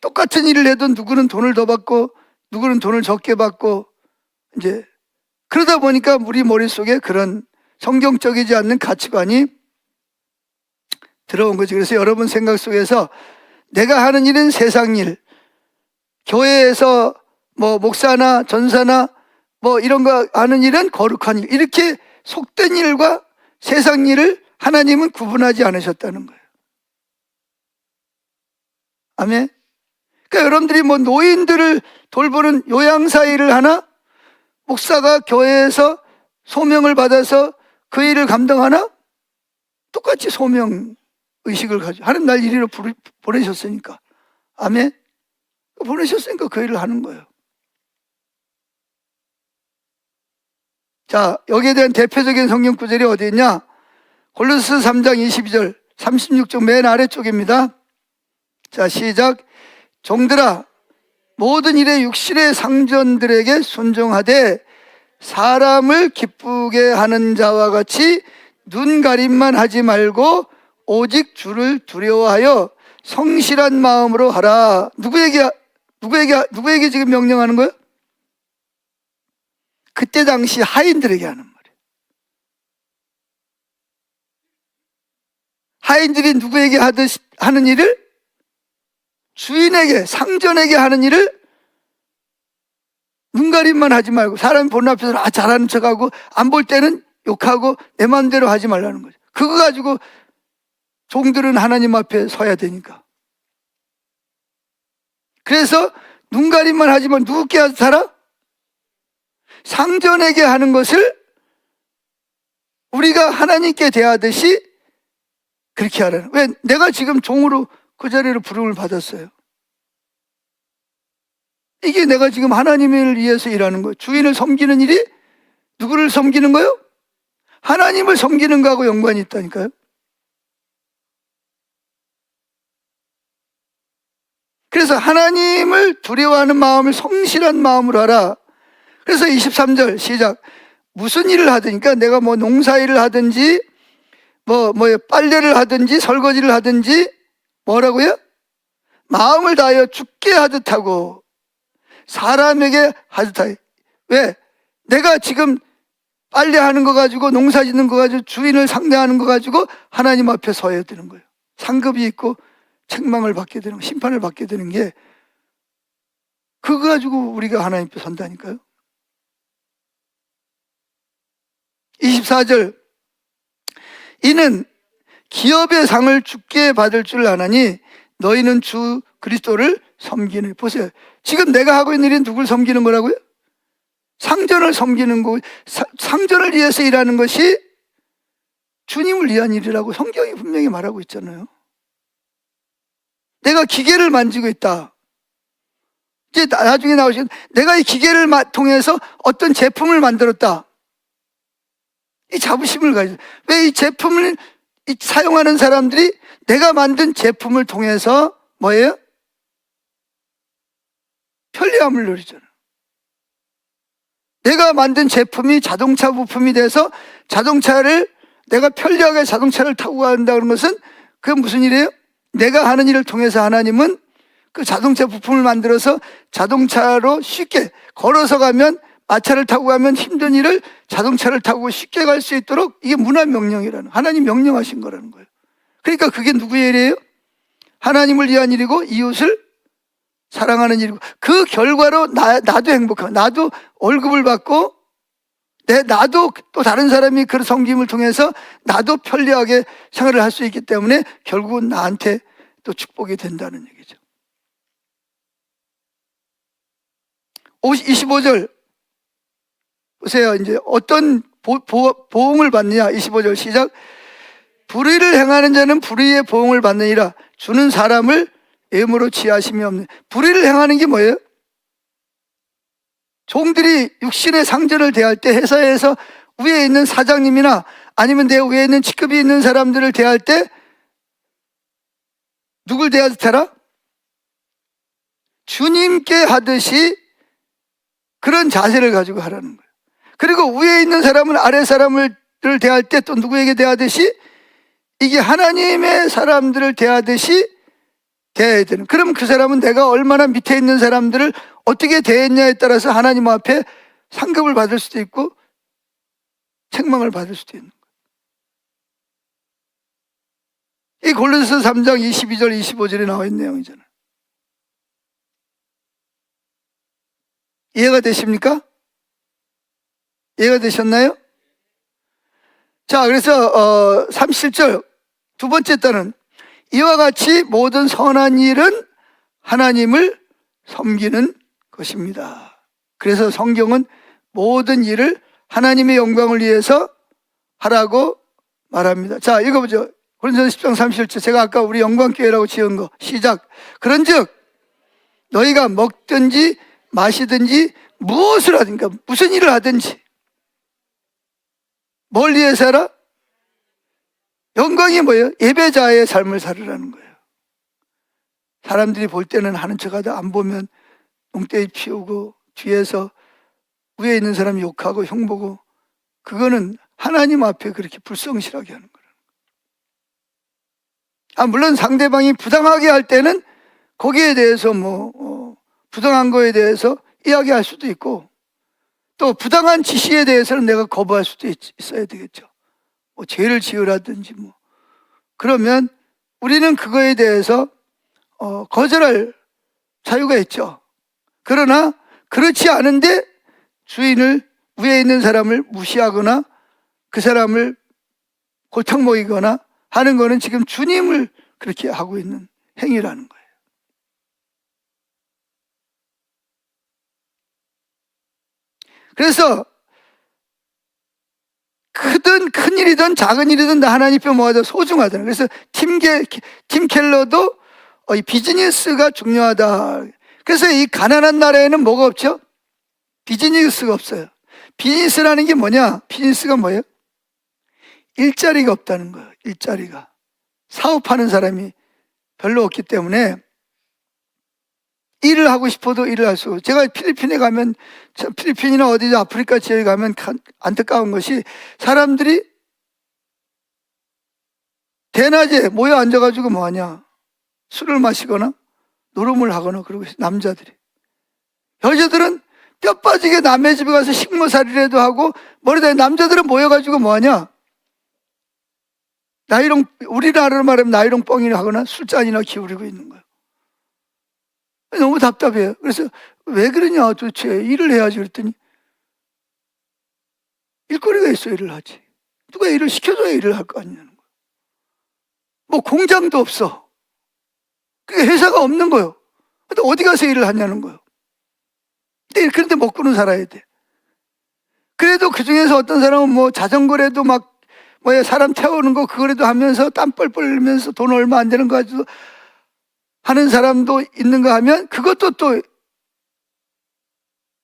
똑같은 일을 해도 누구는 돈을 더 받고 누구는 돈을 적게 받고 이제 그러다 보니까 우리 머릿속에 그런 성경적이지 않는 가치관이 들어온 거지. 그래서 여러분 생각 속에서 내가 하는 일은 세상 일, 교회에서 뭐 목사나 전사나 뭐 이런 거 하는 일은 거룩한 일, 이렇게 속된 일과 세상 일을 하나님은 구분하지 않으셨다는 거예요. 아멘. 그러니까 여러분들이 뭐 노인들을 돌보는 요양사 일을 하나, 목사가 교회에서 소명을 받아서 그 일을 감당하나, 똑같이 소명 의식을 가지고 하는 날 이리로 보내셨으니까. 아멘. 보내셨으니까 그 일을 하는 거예요. 자, 여기에 대한 대표적인 성경 구절이 어디 있냐? 골로새 3장 22절 36쪽 맨 아래쪽입니다. 자, 시작. 종들아, 모든 일에 육신의 상전들에게 순종하되 사람을 기쁘게 하는 자와 같이 눈가림만 하지 말고 오직 주를 두려워하여 성실한 마음으로 하라. 누구에게 지금 명령하는 거예요? 그때 당시 하인들에게 하는 말이에요. 하인들이 누구에게 하는 일을? 주인에게, 상전에게 하는 일을 눈가림만 하지 말고, 사람이 보는 앞에서 잘하는 척하고 안 볼 때는 욕하고 내 마음대로 하지 말라는 거죠. 그거 가지고 종들은 하나님 앞에 서야 되니까. 그래서 눈가림만 하지만 누구께 살아? 상전에게 하는 것을 우리가 하나님께 대하듯이 그렇게 하라는. 왜? 내가 지금 종으로 그 자리로 부름을 받았어요. 이게 내가 지금 하나님을 위해서 일하는 거예요. 주인을 섬기는 일이 누구를 섬기는 거예요? 하나님을 섬기는 거하고 연관이 있다니까요. 그래서 하나님을 두려워하는 마음을 성실한 마음으로 하라. 그래서 23절 시작. 무슨 일을 하든가 내가 뭐 농사일을 하든지 뭐 빨래를 하든지 설거지를 하든지 뭐라고요? 마음을 다하여 주께 하듯 하고 사람에게 하듯 하여. 왜? 내가 지금 빨래하는 거 가지고 농사 짓는 거 가지고 주인을 상대하는 거 가지고 하나님 앞에 서야 되는 거예요. 상급이 있고 책망을 받게 되는 거, 심판을 받게 되는 게 그거 가지고 우리가 하나님 앞에 선다니까요. 24절. 이는 기업의 상을 주께 받을 줄 아나니 너희는 주 그리스도를 섬기는. 보세요. 지금 내가 하고 있는 일이 누굴 섬기는 거라고요? 상전을 섬기는 거. 상전을 위해서 일하는 것이 주님을 위한 일이라고 성경이 분명히 말하고 있잖아요. 내가 기계를 만지고 있다. 이제 나중에 나오시면 내가 이 기계를 통해서 어떤 제품을 만들었다. 이 자부심을 가지고. 왜 이 제품을 사용하는 사람들이 내가 만든 제품을 통해서 뭐예요? 편리함을 누리잖아요. 내가 만든 제품이 자동차 부품이 돼서 자동차를 내가 편리하게 자동차를 타고 간다는 것은 그게 무슨 일이에요? 내가 하는 일을 통해서 하나님은 그 자동차 부품을 만들어서 자동차로 쉽게 걸어서 가면, 마차를 타고 가면 힘든 일을 자동차를 타고 쉽게 갈 수 있도록, 이게 문화 명령이라는, 하나님 명령하신 거라는 거예요. 그러니까 그게 누구의 일이에요? 하나님을 위한 일이고 이웃을 사랑하는 일이고, 그 결과로 나도 행복하고, 나도 월급을 받고, 나도 또 다른 사람이 그 섬김을 통해서 나도 편리하게 생활을 할 수 있기 때문에 결국은 나한테 또 축복이 된다는 얘기죠. 25절 보세요. 이제 어떤 보응을 받느냐. 25절 시작. 불의를 행하는 자는 불의의 보응을 받느니라. 주는 사람을 애무로 취하심이 없는. 불의를 행하는 게 뭐예요? 종들이 육신의 상전을 대할 때, 회사에서 위에 있는 사장님이나 아니면 내 위에 있는 직급이 있는 사람들을 대할 때 누굴 대하듯 해라? 주님께 하듯이 그런 자세를 가지고 하라는 거예요. 그리고 위에 있는 사람은 아래 사람을 대할 때 또 누구에게 대하듯이, 이게 하나님의 사람들을 대하듯이 대해야 되는. 그럼 그 사람은 내가 얼마나 밑에 있는 사람들을 어떻게 대했냐에 따라서 하나님 앞에 상급을 받을 수도 있고 책망을 받을 수도 있는 거예요. 이 골로새서 3장 22절 25절에 나와 있는 내용이잖아요. 이해가 되십니까? 이해가 되셨나요? 자, 그래서 37절 두 번째 단은 이와 같이 모든 선한 일은 하나님을 섬기는 것입니다. 그래서 성경은 모든 일을 하나님의 영광을 위해서 하라고 말합니다. 자, 읽어보죠. 고린도서 10장 37절. 제가 아까 우리 영광교회라고 지은 거 시작. 그런즉 너희가 먹든지 마시든지 무엇을 하든지, 그러니까 무슨 일을 하든지 뭘 위해서 하라? 영광이 뭐예요? 예배자의 삶을 살으라는 거예요. 사람들이 볼 때는 하는 척하다 안 보면 농떼이 피우고 뒤에서 위에 있는 사람이 욕하고 흉보고, 그거는 하나님 앞에 그렇게 불성실하게 하는 거예요. 물론 상대방이 부당하게 할 때는 거기에 대해서 부당한 거에 대해서 이야기할 수도 있고, 또 부당한 지시에 대해서는 내가 거부할 수도 있어야 되겠죠. 죄를 지으라든지 그러면 우리는 그거에 대해서 거절할 자유가 있죠. 그러나 그렇지 않은데 주인을, 위에 있는 사람을 무시하거나 그 사람을 골탕 먹이거나 하는 거는 지금 주님을 그렇게 하고 있는 행위라는 거예요. 그래서 크든 큰 일이든 작은 일이든 다 하나님 앞에 뭐하다 소중하다는. 그래서 팀 켈러도 이 비즈니스가 중요하다. 그래서 이 가난한 나라에는 뭐가 없죠? 비즈니스가 없어요. 비즈니스라는 게 뭐냐? 비즈니스가 뭐예요? 일자리가 없다는 거예요. 일자리가. 사업하는 사람이 별로 없기 때문에 일을 하고 싶어도 일을 할 수 없어요. 제가 필리핀에 가면, 필리핀이나 어디 아프리카 지역에 가면 안타까운 것이 사람들이 대낮에 모여 앉아가지고 뭐하냐? 술을 마시거나 노름을 하거나 그러고 있어요. 남자들이. 여자들은 뼈 빠지게 남의 집에 가서 식모살이라도 하고 머리다. 남자들은 모여가지고 뭐하냐? 나이롱, 우리나라로 말하면 나이롱 뻥이나 하거나 술잔이나 기울이고 있는 거예요. 너무 답답해요. 그래서 왜 그러냐 도대체. 일을 해야지 그랬더니 일거리가 있어 일을 하지. 누가 일을 시켜줘야 일을 할 거 아니냐는 거예요. 공장도 없어. 그게 회사가 없는 거예요. 근데 어디 가서 일을 하냐는 거예요. 그런데 먹고는 살아야 돼. 그래도 그 중에서 어떤 사람은 자전거라도 사람 태우는 거 그거라도 하면서 땀 뻘뻘 흘리면서 돈 얼마 안 되는 거 가지고 하는 사람도 있는가 하면 그것도 또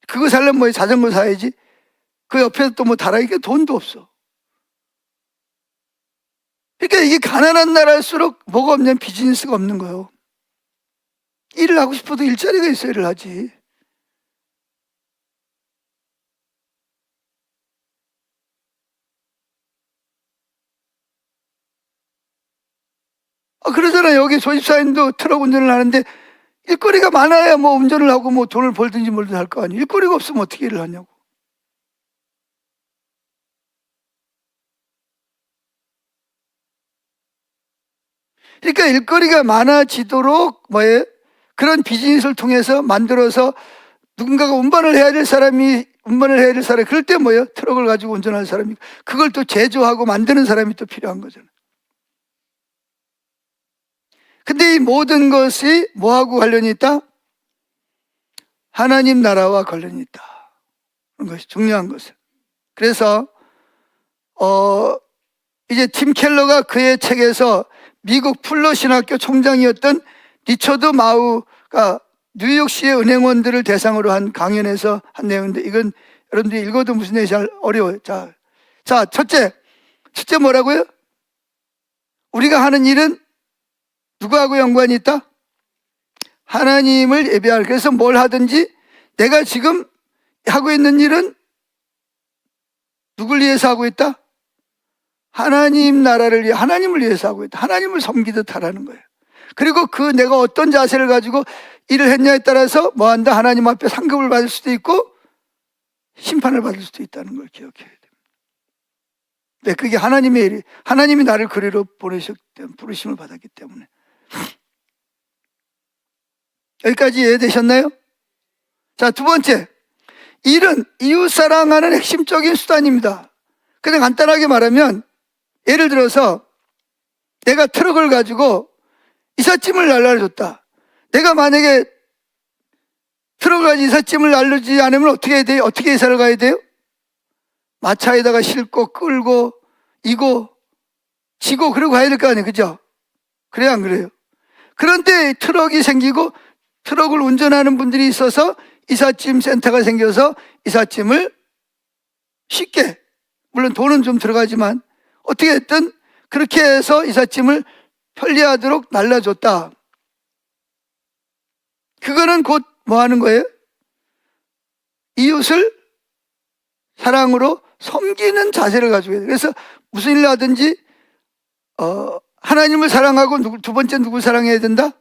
그거 살려면 자전거 사야지. 그 옆에서 또 달아. 이게 돈도 없어. 그러니까 이게 가난한 나라일수록 뭐가 없냐면 비즈니스가 없는 거예요. 일을 하고 싶어도 일자리가 있어야 일을 하지. 그러잖아요. 여기 조집사님도 트럭 운전을 하는데 일거리가 많아야 운전을 하고 돈을 벌든지 뭘든 할 거 아니에요. 일거리가 없으면 어떻게 일을 하냐고. 그러니까 일거리가 많아지도록 그런 비즈니스를 통해서 만들어서 누군가가 운반을 해야 될 사람이 그럴 때 트럭을 가지고 운전하는 사람이, 그걸 또 제조하고 만드는 사람이 또 필요한 거잖아요. 근데 이 모든 것이 뭐하고 관련이 있다? 하나님 나라와 관련이 있다. 그런 것이 중요한 것은. 그래서 이제 팀 켈러가 그의 책에서 미국 풀러 신학교 총장이었던 리처드 마우가 뉴욕시의 은행원들을 대상으로 한 강연에서 한 내용인데, 이건 여러분들이 읽어도 무슨 얘기인지 잘 어려워요. 자, 첫째 뭐라고요? 우리가 하는 일은 누구하고 연관이 있다? 하나님을 예배할. 그래서 뭘 하든지 내가 지금 하고 있는 일은 누굴 위해서 하고 있다? 하나님 나라를 위해, 하나님을 위해서 하고 있다. 하나님을 섬기듯 하라는 거예요. 그리고 내가 어떤 자세를 가지고 일을 했냐에 따라서 뭐한다? 하나님 앞에 상급을 받을 수도 있고 심판을 받을 수도 있다는 걸 기억해야 됩니다. 네, 그게 하나님의 일이, 하나님이 나를 그리로 보내셨기 때문에, 부르심을 받았기 때문에. 여기까지 이해되셨나요? 자, 두 번째, 일은 이웃 사랑하는 핵심적인 수단입니다. 그냥 간단하게 말하면, 예를 들어서 내가 트럭을 가지고 이삿짐을 날라줬다. 내가 만약에 트럭을 가지고 이삿짐을 날르지 않으면 어떻게 해야 돼요? 어떻게 이사를 가야 돼요? 마차에다가 싣고 끌고 이고 지고 그러고 가야 될 거 아니에요, 그죠? 그래야 안 그래요? 그런데 트럭이 생기고 트럭을 운전하는 분들이 있어서 이삿짐 센터가 생겨서 이삿짐을 쉽게, 물론 돈은 좀 들어가지만 어떻게 했든 그렇게 해서 이삿짐을 편리하도록 날라줬다. 그거는 곧 뭐 하는 거예요? 이웃을 사랑으로 섬기는 자세를 가지고 있어요. 그래서 무슨 일을 하든지 하나님을 사랑하고 두 번째 누굴 사랑해야 된다?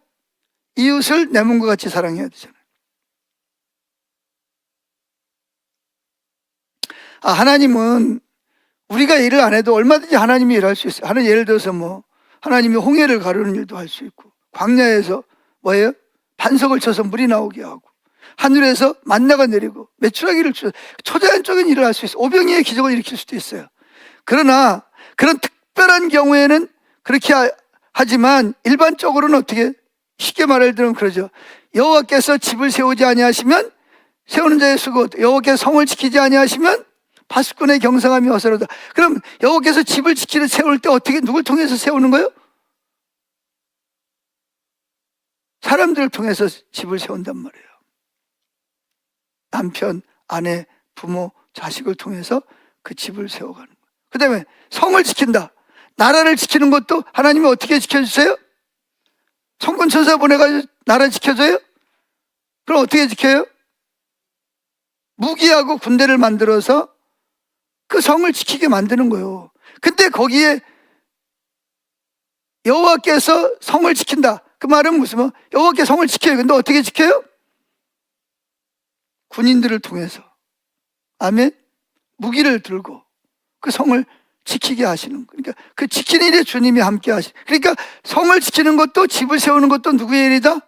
이웃을 내 몸과 같이 사랑해야 되잖아요. 하나님은 우리가 일을 안 해도 얼마든지 하나님이 일할 수 있어요. 예를 들어서 뭐 하나님이 홍해를 가르는 일도 할 수 있고, 광야에서 뭐예요? 반석을 쳐서 물이 나오게 하고, 하늘에서 만나가 내리고 메추라기를 주셔서 초자연적인 일을 할 수 있어요. 오병이의 기적을 일으킬 수도 있어요. 그러나 그런 특별한 경우에는 그렇게 하지만 일반적으로는 어떻게, 쉽게 말을 들으면 그러죠. 여호와께서 집을 세우지 아니하시면 세우는 자의 수고, 여호와께서 성을 지키지 아니하시면 파수꾼의 경성함이 어서로다. 그럼 여호와께서 집을 지키는 세울 때 어떻게, 누굴 통해서 세우는 거예요? 사람들을 통해서 집을 세운단 말이에요. 남편, 아내, 부모, 자식을 통해서 그 집을 세워가는 거예요. 그 다음에 성을 지킨다. 나라를 지키는 것도 하나님이 어떻게 지켜주세요? 성군 천사 보내가지고 나라 지켜줘요? 그럼 어떻게 지켜요? 무기하고 군대를 만들어서 그 성을 지키게 만드는 거예요. 근데 거기에 여호와께서 성을 지킨다. 그 말은 무슨 뭐 여호와께서 성을 지켜요. 근데 어떻게 지켜요? 군인들을 통해서. 아멘. 무기를 들고 그 성을 지키게 하시는 거예요. 그러니까 그 지키는 일에 주님이 함께 하시. 그러니까 성을 지키는 것도, 집을 세우는 것도 누구의 일이다?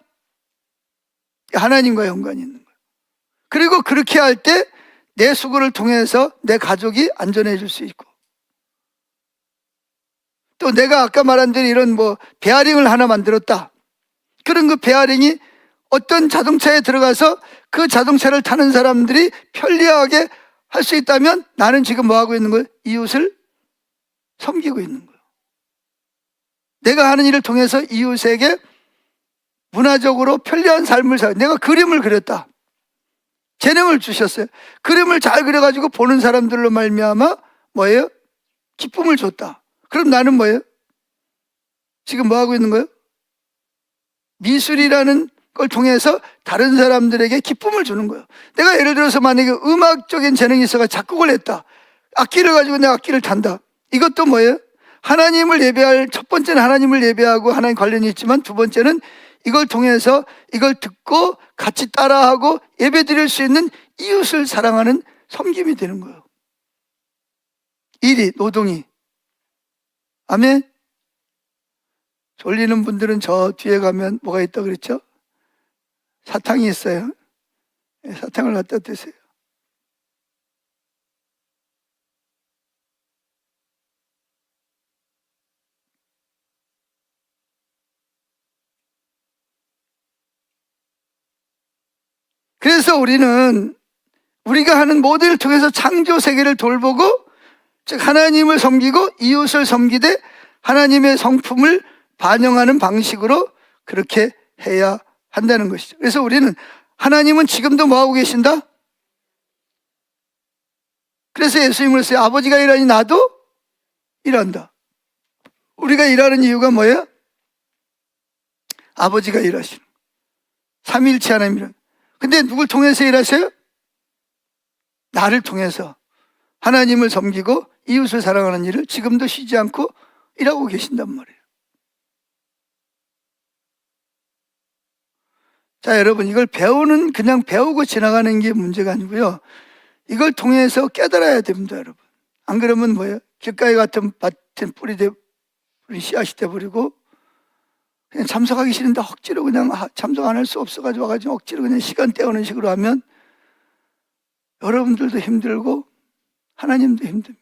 하나님과 연관이 있는 거예요. 그리고 그렇게 할 때 내 수고를 통해서 내 가족이 안전해질 수 있고, 또 내가 아까 말한 대로 이런 뭐 베어링을 하나 만들었다. 그런 그 베어링이 어떤 자동차에 들어가서 그 자동차를 타는 사람들이 편리하게 할 수 있다면 나는 지금 뭐 하고 있는 거예요? 이웃을 섬기고 있는 거예요. 내가 하는 일을 통해서 이웃에게 문화적으로 편리한 삶을 살. 내가 그림을 그렸다. 재능을 주셨어요. 그림을 잘 그려가지고 보는 사람들로 말미암아 뭐예요? 기쁨을 줬다. 그럼 나는 뭐예요? 지금 뭐 하고 있는 거예요? 미술이라는 걸 통해서 다른 사람들에게 기쁨을 주는 거예요. 내가 예를 들어서 만약에 음악적인 재능이 있어가 작곡을 했다. 악기를 가지고 내가 악기를 탄다. 이것도 뭐예요? 하나님을 예배할, 첫 번째는 하나님을 예배하고 하나님 관련이 있지만 두 번째는 이걸 통해서 이걸 듣고 같이 따라하고 예배 드릴 수 있는 이웃을 사랑하는 섬김이 되는 거예요. 일이, 노동이. 아멘. 졸리는 분들은 저 뒤에 가면 뭐가 있다고 그랬죠? 사탕이 있어요. 사탕을 갖다 드세요. 그래서 우리가 하는 모델을 통해서 창조 세계를 돌보고, 즉 하나님을 섬기고 이웃을 섬기되 하나님의 성품을 반영하는 방식으로 그렇게 해야 한다는 것이죠. 그래서 우리는, 하나님은 지금도 뭐하고 계신다? 그래서 예수님을 써요. 아버지가 일하니 나도 일한다. 우리가 일하는 이유가 뭐예요? 아버지가 일하시는 거예요. 삼위일체 하나님이란. 근데 누굴 통해서 일하세요? 나를 통해서 하나님을 섬기고 이웃을 사랑하는 일을 지금도 쉬지 않고 일하고 계신단 말이에요. 자, 여러분, 이걸 그냥 배우고 지나가는 게 문제가 아니고요. 이걸 통해서 깨달아야 됩니다, 여러분. 안 그러면 뭐예요? 길가에 같은 밭은 뿌리 씨앗이 돼버리고 그냥 참석하기 싫은데 억지로 그냥 참석 안 할 수 없어가지고 와가지고 억지로 그냥 시간 때우는 식으로 하면 여러분들도 힘들고 하나님도 힘듭니다.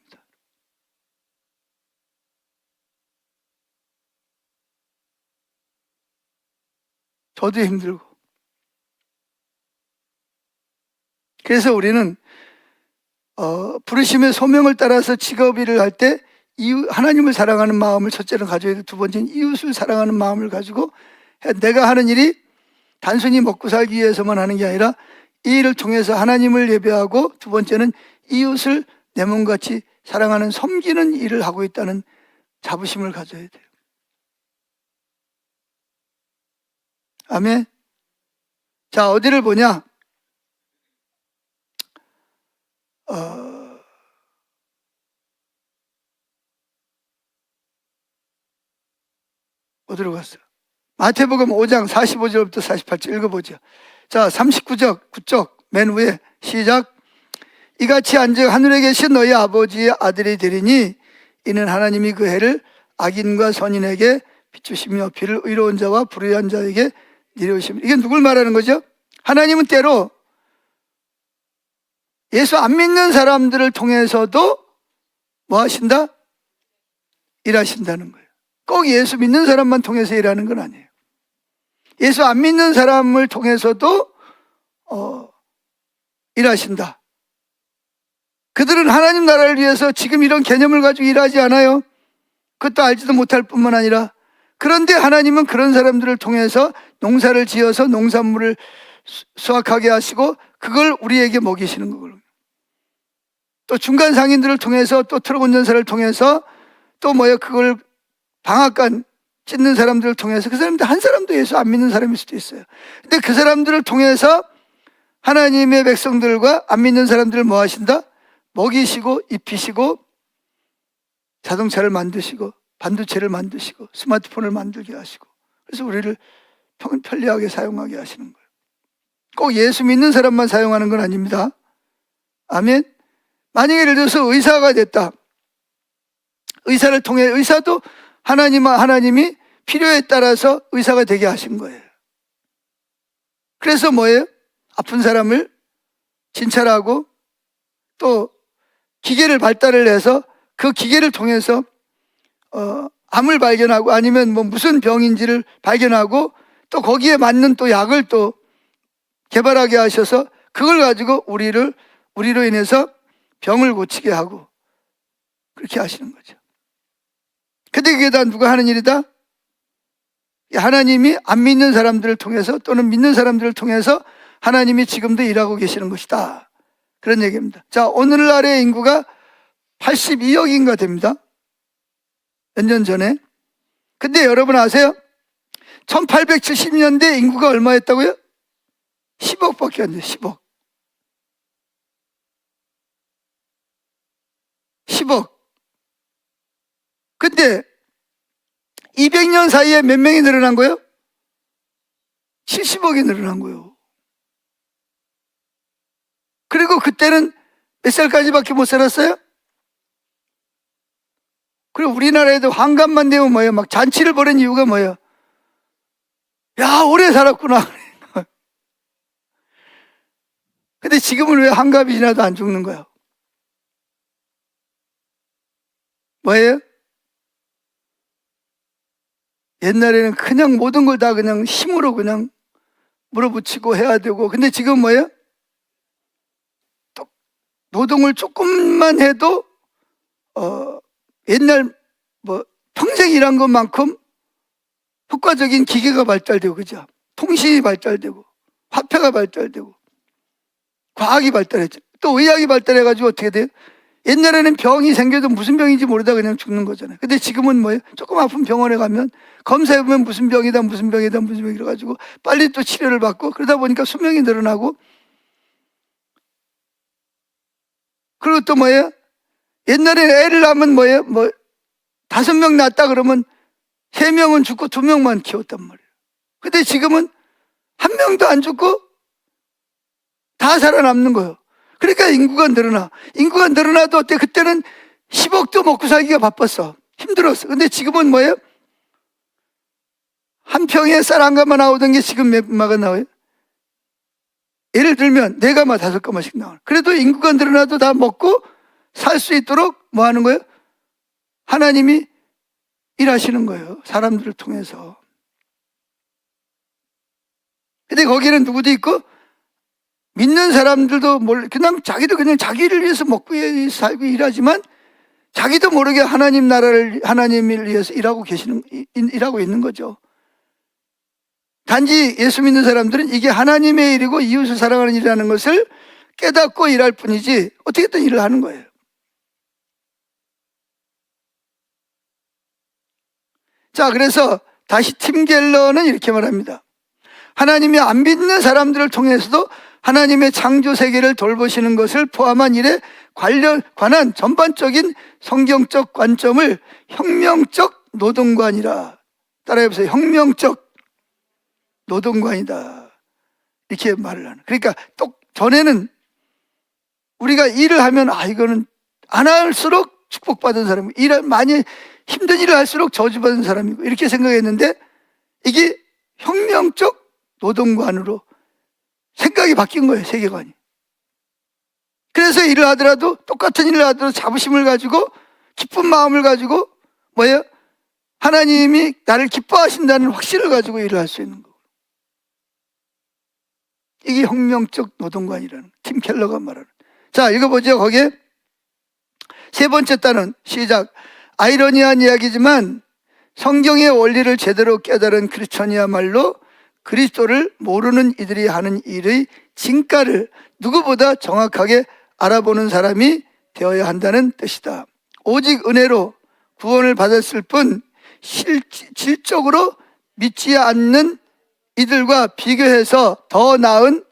저도 힘들고. 그래서 우리는 부르심의 소명을 따라서 직업 일을 할 때 하나님을 사랑하는 마음을 첫째는 가져야 돼. 두 번째는 이웃을 사랑하는 마음을 가지고 내가 하는 일이 단순히 먹고 살기 위해서만 하는 게 아니라 이 일을 통해서 하나님을 예배하고 두 번째는 이웃을 내 몸같이 사랑하는 섬기는 일을 하고 있다는 자부심을 가져야 돼요. 아멘. 자, 어디를 보냐? 어디로 갔어요? 마태복음 5장 45절부터 48절 읽어보죠. 자, 39쪽 맨 위에 시작. 이같이 한즉 하늘에 계신 너희 아버지의 아들이 되리니 이는 하나님이 그 해를 악인과 선인에게 비추시며 비를 의로운 자와 불의한 자에게 내려오시며. 이게 누굴 말하는 거죠? 하나님은 때로 예수 안 믿는 사람들을 통해서도 뭐 하신다? 일하신다는 거예요. 꼭 예수 믿는 사람만 통해서 일하는 건 아니에요. 예수 안 믿는 사람을 통해서도 일하신다. 그들은 하나님 나라를 위해서 지금 이런 개념을 가지고 일하지 않아요. 그것도 알지도 못할 뿐만 아니라, 그런데 하나님은 그런 사람들을 통해서 농사를 지어서 농산물을 수확하게 하시고 그걸 우리에게 먹이시는 거거든요. 또 중간 상인들을 통해서, 또 트럭 운전사를 통해서, 또 그걸 방앗간 찢는 사람들을 통해서, 그 사람들 한 사람도 예수 안 믿는 사람일 수도 있어요. 근데 그 사람들을 통해서 하나님의 백성들과 안 믿는 사람들을 뭐 하신다? 먹이시고 입히시고 자동차를 만드시고 반도체를 만드시고 스마트폰을 만들게 하시고, 그래서 우리를 편리하게 사용하게 하시는 거예요. 꼭 예수 믿는 사람만 사용하는 건 아닙니다. 아멘. 만약에 예를 들어서 의사가 됐다. 의사를 통해, 의사도 하나님이 필요에 따라서 의사가 되게 하신 거예요. 그래서 뭐예요? 아픈 사람을 진찰하고 또 기계를 발달을 해서 그 기계를 통해서 암을 발견하고 아니면 무슨 병인지를 발견하고 또 거기에 맞는 또 약을 또 개발하게 하셔서 그걸 가지고 우리로 인해서 병을 고치게 하고 그렇게 하시는 거죠. 근데 그게 다 누가 하는 일이다? 하나님이 안 믿는 사람들을 통해서 또는 믿는 사람들을 통해서 하나님이 지금도 일하고 계시는 것이다. 그런 얘기입니다. 자, 오늘날의 인구가 82억인가 됩니다. 몇 년 전에. 근데 여러분 아세요? 1870년대 인구가 얼마였다고요? 10억밖에 안 돼요. 10억. 10억. 근데 200년 사이에 몇 명이 늘어난 거예요? 70억이 늘어난 거예요. 그리고 그때는 몇 살까지밖에 못 살았어요? 그리고 우리나라에도 환갑만 되면 뭐예요? 막 잔치를 벌인 이유가 뭐예요? 야, 오래 살았구나. 근데 지금은 왜 환갑이 지나도 안 죽는 거예요? 뭐예요? 옛날에는 그냥 모든 걸 다 그냥 힘으로 그냥 물어붙이고 해야 되고, 근데 지금 뭐예요? 또 노동을 조금만 해도 옛날 평생 일한 것만큼 효과적인 기계가 발달되고, 그죠? 통신이 발달되고 화폐가 발달되고 과학이 발달했죠. 또 의학이 발달해가지고 어떻게 돼요? 옛날에는 병이 생겨도 무슨 병인지 모르다 그냥 죽는 거잖아요. 근데 지금은 뭐예요? 조금 아픈 병원에 가면 검사해보면 무슨 병이다 무슨 병이다 무슨 병이라 가지고 빨리 또 치료를 받고, 그러다 보니까 수명이 늘어나고, 그리고 또 뭐예요? 옛날에 애를 낳으면 뭐예요? 5명 낳았다 그러면 3명은 죽고 2명만 키웠단 말이에요. 근데 지금은 1명도 안 죽고 다 살아남는 거예요. 그러니까 인구가 늘어나. 인구가 늘어나도 어때? 그때는 10억도 먹고 살기가 바빴어. 힘들었어. 근데 지금은 뭐예요? 한 평에 쌀 한 가마 나오던 게 지금 몇 마가 나와요? 예를 들면 네 가마 다섯 가마씩 나와요. 그래도 인구가 늘어나도 다 먹고 살 수 있도록 뭐 하는 거예요? 하나님이 일하시는 거예요. 사람들을 통해서. 근데 거기는 누구도 있고 믿는 사람들도 그냥 자기도 그냥 자기를 위해서 먹고 살고 일하지만 자기도 모르게 하나님 나라를, 하나님을 위해서 일하고 있는 거죠. 단지 예수 믿는 사람들은 이게 하나님의 일이고 이웃을 사랑하는 일이라는 것을 깨닫고 일할 뿐이지 어떻게든 일을 하는 거예요. 자, 그래서 다시 팀 켈러는 이렇게 말합니다. 하나님이 안 믿는 사람들을 통해서도 하나님의 창조 세계를 돌보시는 것을 포함한 일에 관한 전반적인 성경적 관점을 혁명적 노동관이라. 따라해보세요. 혁명적 노동관이다. 이렇게 말을 하는. 그러니까 또 전에는 우리가 일을 하면 이거는 안 할수록 축복받은 사람이고 많이 힘든 일을 할수록 저주받은 사람이고 이렇게 생각했는데 이게 혁명적 노동관으로 생각이 바뀐 거예요. 세계관이. 그래서 일을 하더라도 똑같은 일을 하더라도 자부심을 가지고 기쁜 마음을 가지고 뭐예요? 하나님이 나를 기뻐하신다는 확신을 가지고 일을 할 수 있는 거고. 이게 혁명적 노동관이라는 팀 켈러가 말하는. 자, 읽어보죠. 거기에 세 번째 단은 시작. 아이러니한 이야기지만 성경의 원리를 제대로 깨달은 크리스천이야말로 그리스도를 모르는 이들이 하는 일의 진가를 누구보다 정확하게 알아보는 사람이 되어야 한다는 뜻이다. 오직 은혜로 구원을 받았을 뿐 질적으로 믿지 않는 이들과 비교해서 더 나은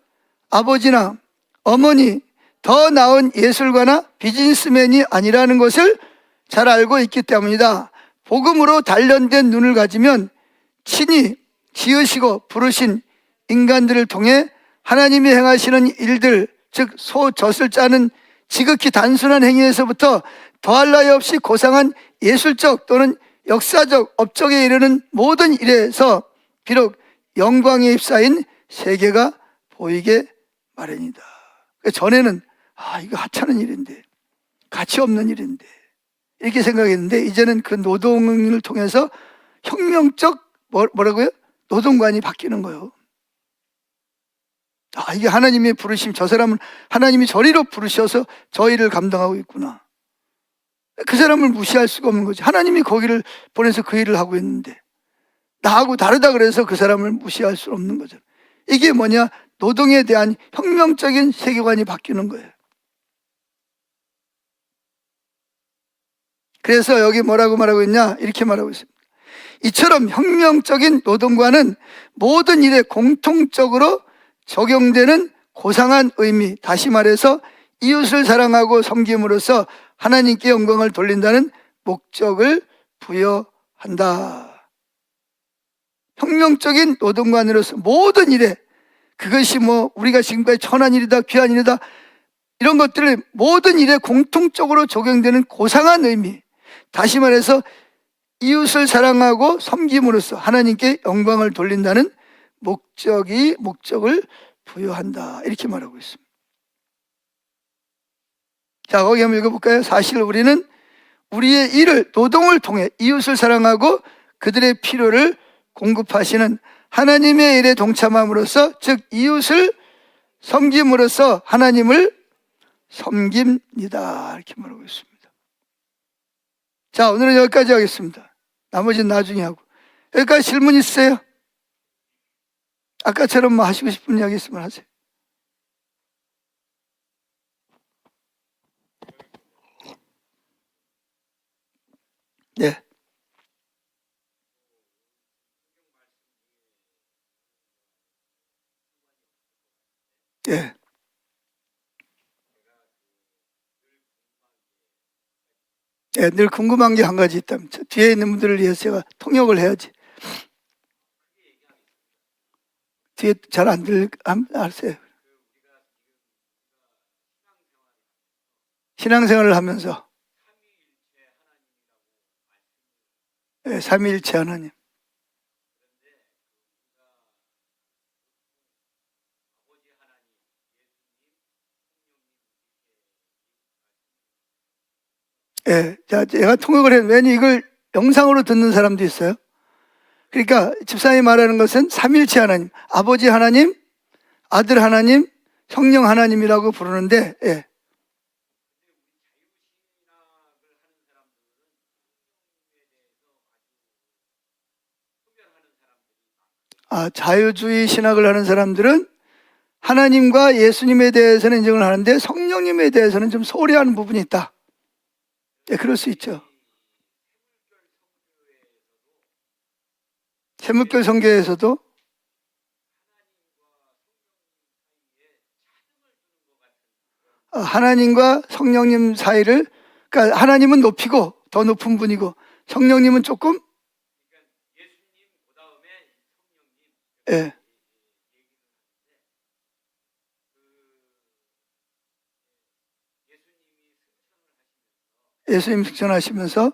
아버지나 어머니, 더 나은 예술가나 비즈니스맨이 아니라는 것을 잘 알고 있기 때문이다. 복음으로 단련된 눈을 가지면 친히 지으시고 부르신 인간들을 통해 하나님이 행하시는 일들, 즉 소젖을 짜는 지극히 단순한 행위에서부터 더할 나위 없이 고상한 예술적 또는 역사적 업적에 이르는 모든 일에서 비록 영광에 휩싸인 세계가 보이게 마련이다. 전에는 이거 하찮은 일인데, 가치 없는 일인데 이렇게 생각했는데 이제는 그 노동을 통해서 혁명적 뭐라고요? 노동관이 바뀌는 거예요. 이게 하나님의 부르심, 저 사람은 하나님이 저리로 부르셔서 저 일을 감당하고 있구나. 그 사람을 무시할 수가 없는 거지. 하나님이 거기를 보내서 그 일을 하고 있는데 나하고 다르다 그래서 그 사람을 무시할 수 없는 거죠. 이게 뭐냐? 노동에 대한 혁명적인 세계관이 바뀌는 거예요. 그래서 여기 뭐라고 말하고 있냐? 이렇게 말하고 있습니다. 이처럼 혁명적인 노동관은 모든 일에 공통적으로 적용되는 고상한 의미, 다시 말해서 이웃을 사랑하고 섬김으로써 하나님께 영광을 돌린다는 목적을 부여한다. 혁명적인 노동관으로서 모든 일에, 그것이 우리가 지금까지 천한 일이다, 귀한 일이다, 이런 것들을 모든 일에 공통적으로 적용되는 고상한 의미, 다시 말해서 이웃을 사랑하고 섬김으로써 하나님께 영광을 돌린다는 목적을 부여한다. 이렇게 말하고 있습니다. 자, 거기 한번 읽어볼까요? 사실 우리는 우리의 일을, 노동을 통해 이웃을 사랑하고 그들의 필요를 공급하시는 하나님의 일에 동참함으로써, 즉 이웃을 섬김으로써 하나님을 섬깁니다. 이렇게 말하고 있습니다. 자, 오늘은 여기까지 하겠습니다. 나머지는 나중에 하고. 여기까지 질문 있으세요? 아까처럼 하시고 싶은 이야기 있으면 하세요. 네. 예. 예, 늘 궁금한 게 한 가지 있다면 뒤에 있는 분들을 위해서 제가 통역을 해야지. 뒤에 잘 안 아세요? 신앙생활을 하면서. 네, 삼위일체 하나님. 예, 자, 제가 통역을 했는데, 왜냐 이걸 영상으로 듣는 사람도 있어요. 그러니까 집사님이 말하는 것은 삼일체 하나님, 아버지 하나님, 아들 하나님, 성령 하나님이라고 부르는데, 예. 자유주의 신학을 하는 사람들은 하나님과 예수님에 대해서는 인정을 하는데 성령님에 대해서는 좀 소홀히 하는 부분이 있다. 네, 그럴 수 있죠. 세무결 성경에서도 하나님과 성령님 사이를, 그러니까 하나님은 높이고 더 높은 분이고 성령님은 조금, 예. 예수님 승천하시면서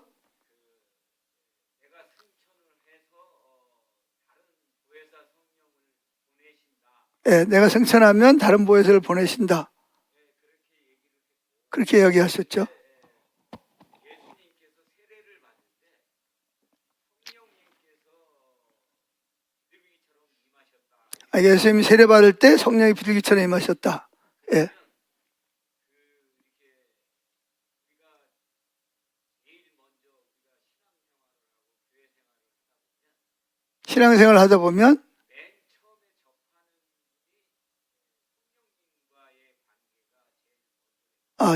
예, 내가 승천하면 다른 보혜사를 보내신다. 그렇게 이야기하셨죠. 예수님이 세례받을 때 성령이 비둘기처럼 임하셨다. 예. 신앙생활을 하다 보면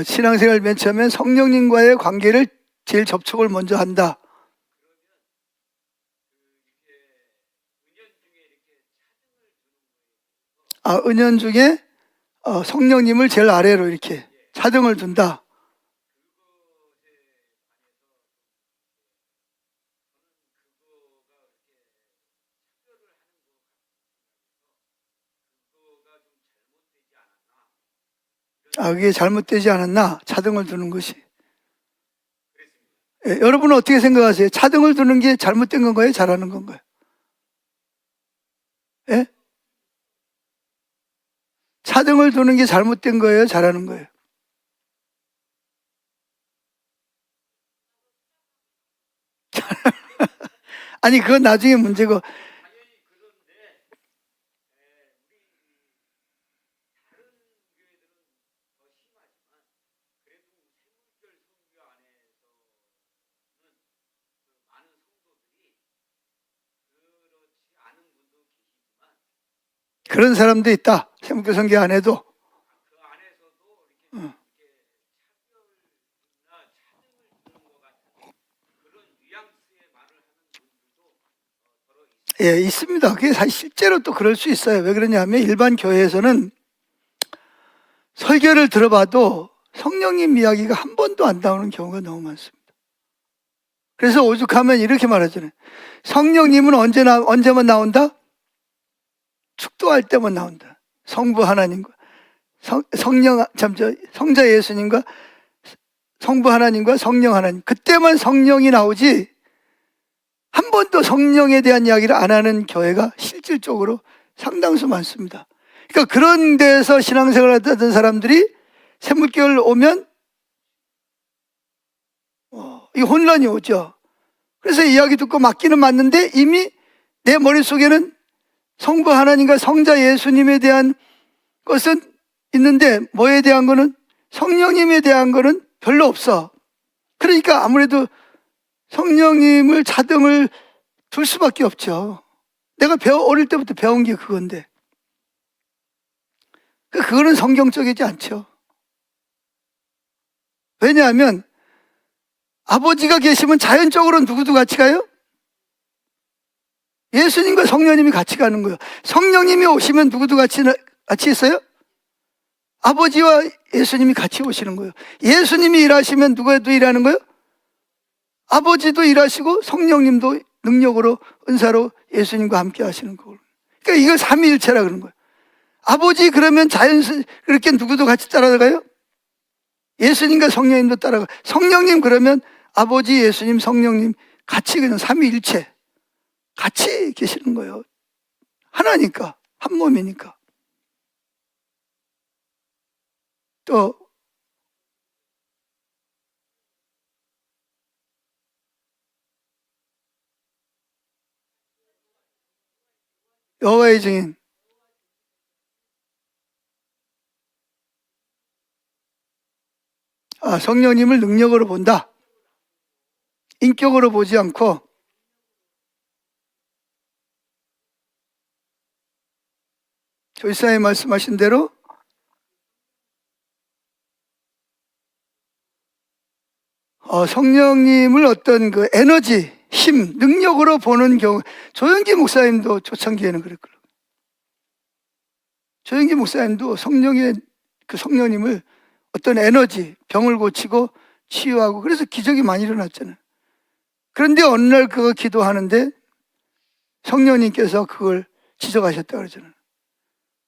신앙생활 맨 처음에 성령님과의 관계를 제일 접촉을 먼저 한다. 은연 중에 성령님을 제일 아래로 이렇게 차등을 둔다. 그게 잘못되지 않았나? 차등을 두는 것이. 예, 여러분은 어떻게 생각하세요? 차등을 두는 게 잘못된 건가요? 잘하는 건가요? 예? 차등을 두는 게 잘못된 거예요? 잘하는 거예요? 아니, 그건 나중에 문제고. 그런 사람도 있다. 세무교 성경 안에도. 예, 있습니다. 그게 사실 실제로 또 그럴 수 있어요. 왜 그러냐면 일반 교회에서는 설교를 들어봐도 성령님 이야기가 한 번도 안 나오는 경우가 너무 많습니다. 그래서 오죽하면 이렇게 말하잖아요. 성령님은 언제만 나온다? 축도할 때만 나온다. 성부 하나님과 성자 예수님과 성부 하나님과 성령 하나님, 그때만 성령이 나오지 한 번도 성령에 대한 이야기를 안 하는 교회가 실질적으로 상당수 많습니다. 그러니까 그런 데서 신앙생활을 하던 사람들이 샘물교회를 오면 이 혼란이 오죠. 그래서 이야기 듣고 맞기는 맞는데 이미 내 머릿속에는 성부 하나님과 성자 예수님에 대한 것은 있는데 뭐에 대한 거는, 성령님에 대한 거는 별로 없어. 그러니까 아무래도 성령님을 차등을 둘 수밖에 없죠. 내가 어릴 때부터 배운 게 그건데. 그거는 성경적이지 않죠. 왜냐하면 아버지가 계시면 자연적으로 누구도 같이 가요? 예수님과 성령님이 같이 가는 거예요. 성령님이 오시면 누구도 같이 있어요? 아버지와 예수님이 같이 오시는 거예요. 예수님이 일하시면 누구도 일하는 거예요? 아버지도 일하시고 성령님도 능력으로 은사로 예수님과 함께 하시는 거예요. 그러니까 이걸 삼위일체라 그러는 거예요. 아버지 그러면 자연스럽게 누구도 같이 따라가요? 예수님과 성령님도 따라가. 성령님 그러면 아버지, 예수님, 성령님 같이 그냥 삼위일체 같이 계시는 거예요. 하나니까, 한 몸이니까. 또 여호와의 증인. 성령님을 능력으로 본다. 인격으로 보지 않고. 조이사님 말씀하신 대로 성령님을 어떤 그 에너지, 힘, 능력으로 보는 경우. 조영기 목사님도 초창기에는 그랬거든요. 조영기 목사님도 그 성령님을 어떤 에너지, 병을 고치고 치유하고, 그래서 기적이 많이 일어났잖아요. 그런데 어느 날 그거 기도하는데 성령님께서 그걸 지적하셨다 그러잖아요.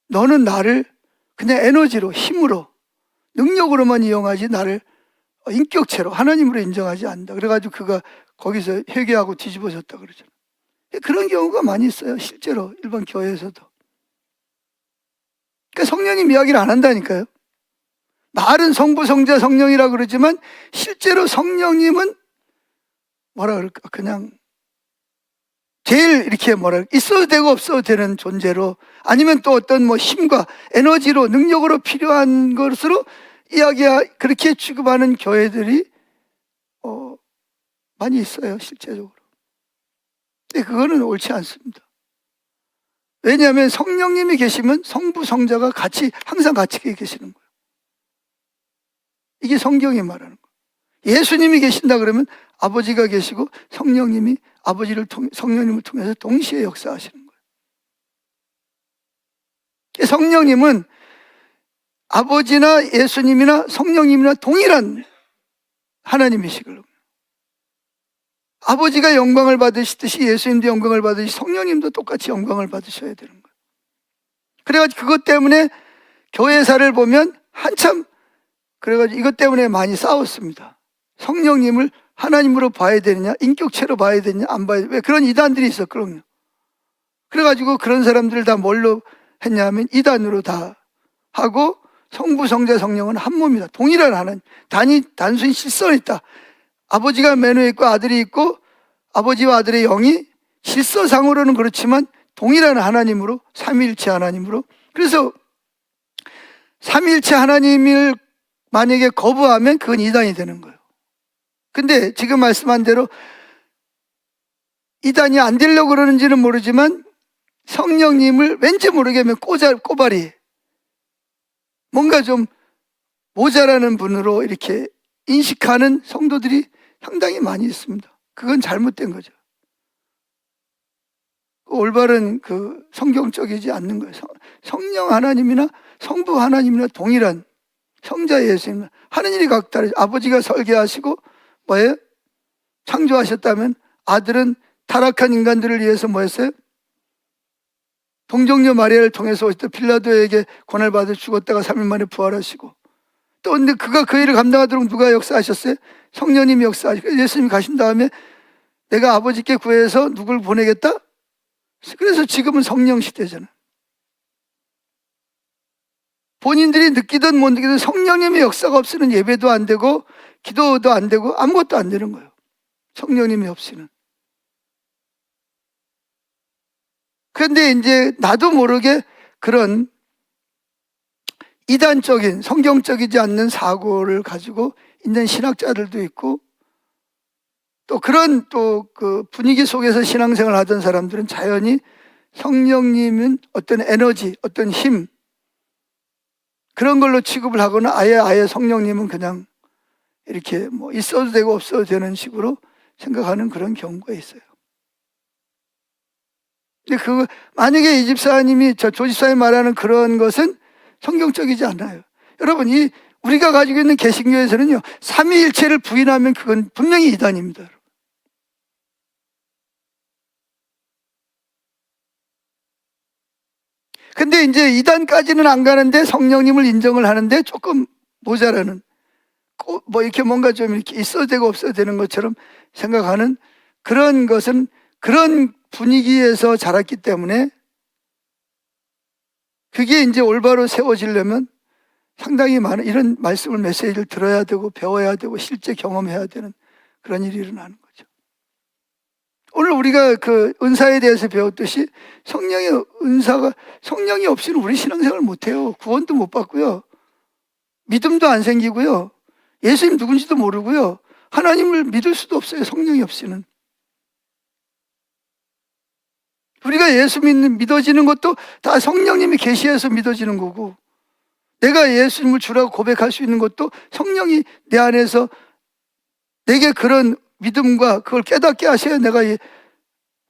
너는 나를 그냥 에너지로, 힘으로, 능력으로만 이용하지 나를 인격체로 하나님으로 인정하지 않는다. 그래가지고 그가 거기서 회개하고 뒤집어졌다 그러잖아요. 그런 경우가 많이 있어요. 실제로 일반 교회에서도. 그러니까 성령님 이야기를 안 한다니까요. 말은 성부, 성자, 성령이라고 그러지만 실제로 성령님은 뭐라 그럴까, 그냥 제일 이렇게 있어도 되고 없어도 되는 존재로, 아니면 또 어떤 뭐 힘과 에너지로, 능력으로 필요한 것으로 그렇게 취급하는 교회들이 많이 있어요, 실제적으로. 근데 그거는 옳지 않습니다. 왜냐하면 성령님이 계시면 성부, 성자가 항상 같이 계시는 거예요. 이게 성경이 말하는 거예요. 예수님이 계신다 그러면 아버지가 계시고 성령님이 성령님을 통해서 동시에 역사하시는 거예요. 성령님은 아버지나 예수님이나 성령님이나 동일한 하나님이시거든요. 아버지가 영광을 받으시듯이 예수님도 영광을 받으시, 성령님도 똑같이 영광을 받으셔야 되는 거예요. 그래가지고 그것 때문에 교회사를 보면 한참, 그래가지고 이것 때문에 많이 싸웠습니다. 성령님을 하나님으로 봐야 되느냐, 인격체로 봐야 되느냐, 안 봐야 되느냐. 왜 그런 이단들이 있었거든요. 그래가지고 그런 사람들을 다 뭘로 했냐면 이단으로 다 하고, 성부, 성자, 성령은 한 몸이다. 동일한 하나님. 단순히 실선이 있다. 아버지가 맨위에 있고 아들이 있고, 아버지와 아들의 영이 질서상으로는 그렇지만 동일한 하나님으로, 삼위일체 하나님으로. 그래서 삼위일체 하나님을 만약에 거부하면 그건 이단이 되는 거예요. 근데 지금 말씀한 대로 이단이 안 되려고 그러는지는 모르지만 성령님을 왠지 모르게 하면 꼬발이 뭔가 좀 모자라는 분으로 이렇게 인식하는 성도들이 상당히 많이 있습니다. 그건 잘못된 거죠. 올바른 성경적이지 않는 거예요. 성령 하나님이나 성부 하나님이나 동일한 성자 예수님, 하는 일이 각다르죠. 아버지가 설계하시고 뭐예요? 창조하셨다면 아들은 타락한 인간들을 위해서 뭐 했어요? 동정녀 마리아를 통해서 오셨다. 빌라도에게 고난을 받아 죽었다가 3일 만에 부활하시고, 또 근데 그가 그 일을 감당하도록 누가 역사하셨어요? 성령님이 역사하시고, 예수님이 가신 다음에 내가 아버지께 구해서 누굴 보내겠다? 그래서 지금은 성령 시대잖아요. 본인들이 느끼든 못 느끼든 성령님의 역사가 없이는 예배도 안 되고 기도도 안 되고 아무것도 안 되는 거예요. 성령님이 없이는. 그런데 이제 나도 모르게 그런 이단적인, 성경적이지 않는 사고를 가지고 있는 신학자들도 있고, 또 그런 그 분위기 속에서 신앙생활 하던 사람들은 자연히 성령님은 어떤 에너지, 어떤 힘, 그런 걸로 취급을 하거나 아예 성령님은 그냥 이렇게 뭐 있어도 되고 없어도 되는 식으로 생각하는 그런 경우가 있어요. 근데 만약에 이 집사님이, 조 집사님 말하는 그런 것은 성경적이지 않아요. 여러분, 우리가 가지고 있는 개신교에서는요, 삼위일체를 부인하면 그건 분명히 이단입니다. 근데 이제 이단까지는 안 가는데 성령님을 인정을 하는데 조금 모자라는, 뭐 이렇게 뭔가 좀 이렇게 있어도 되고 없어도 되는 것처럼 생각하는 그런 것은 그런 분위기에서 자랐기 때문에 그게 이제 올바로 세워지려면 상당히 많은 이런 말씀을 메시지를 들어야 되고 배워야 되고 실제 경험해야 되는 그런 일이 일어나는 거죠. 오늘 우리가 그 은사에 대해서 배웠듯이 성령의 은사가 성령이 없이는 우리 신앙생활을 못해요. 구원도 못 받고요. 믿음도 안 생기고요. 예수님 누군지도 모르고요. 하나님을 믿을 수도 없어요. 성령이 없이는. 우리가 예수 믿어지는 것도 다 성령님이 계시해서 믿어지는 거고, 내가 예수님을 주라고 고백할 수 있는 것도 성령이 내 안에서 내게 그런 믿음과 그걸 깨닫게 하셔야 내가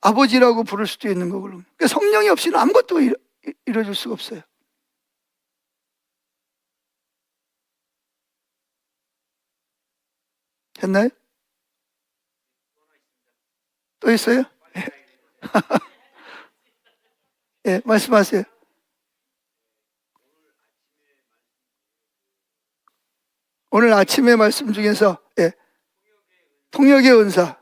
아버지라고 부를 수도 있는 거고. 그러니까 성령이 없이는 아무것도 이루어질 수가 없어요. 됐나요? 또 있어요? 예, 말씀하세요. 오늘 아침의 말씀 중에서 예, 통역의 은사.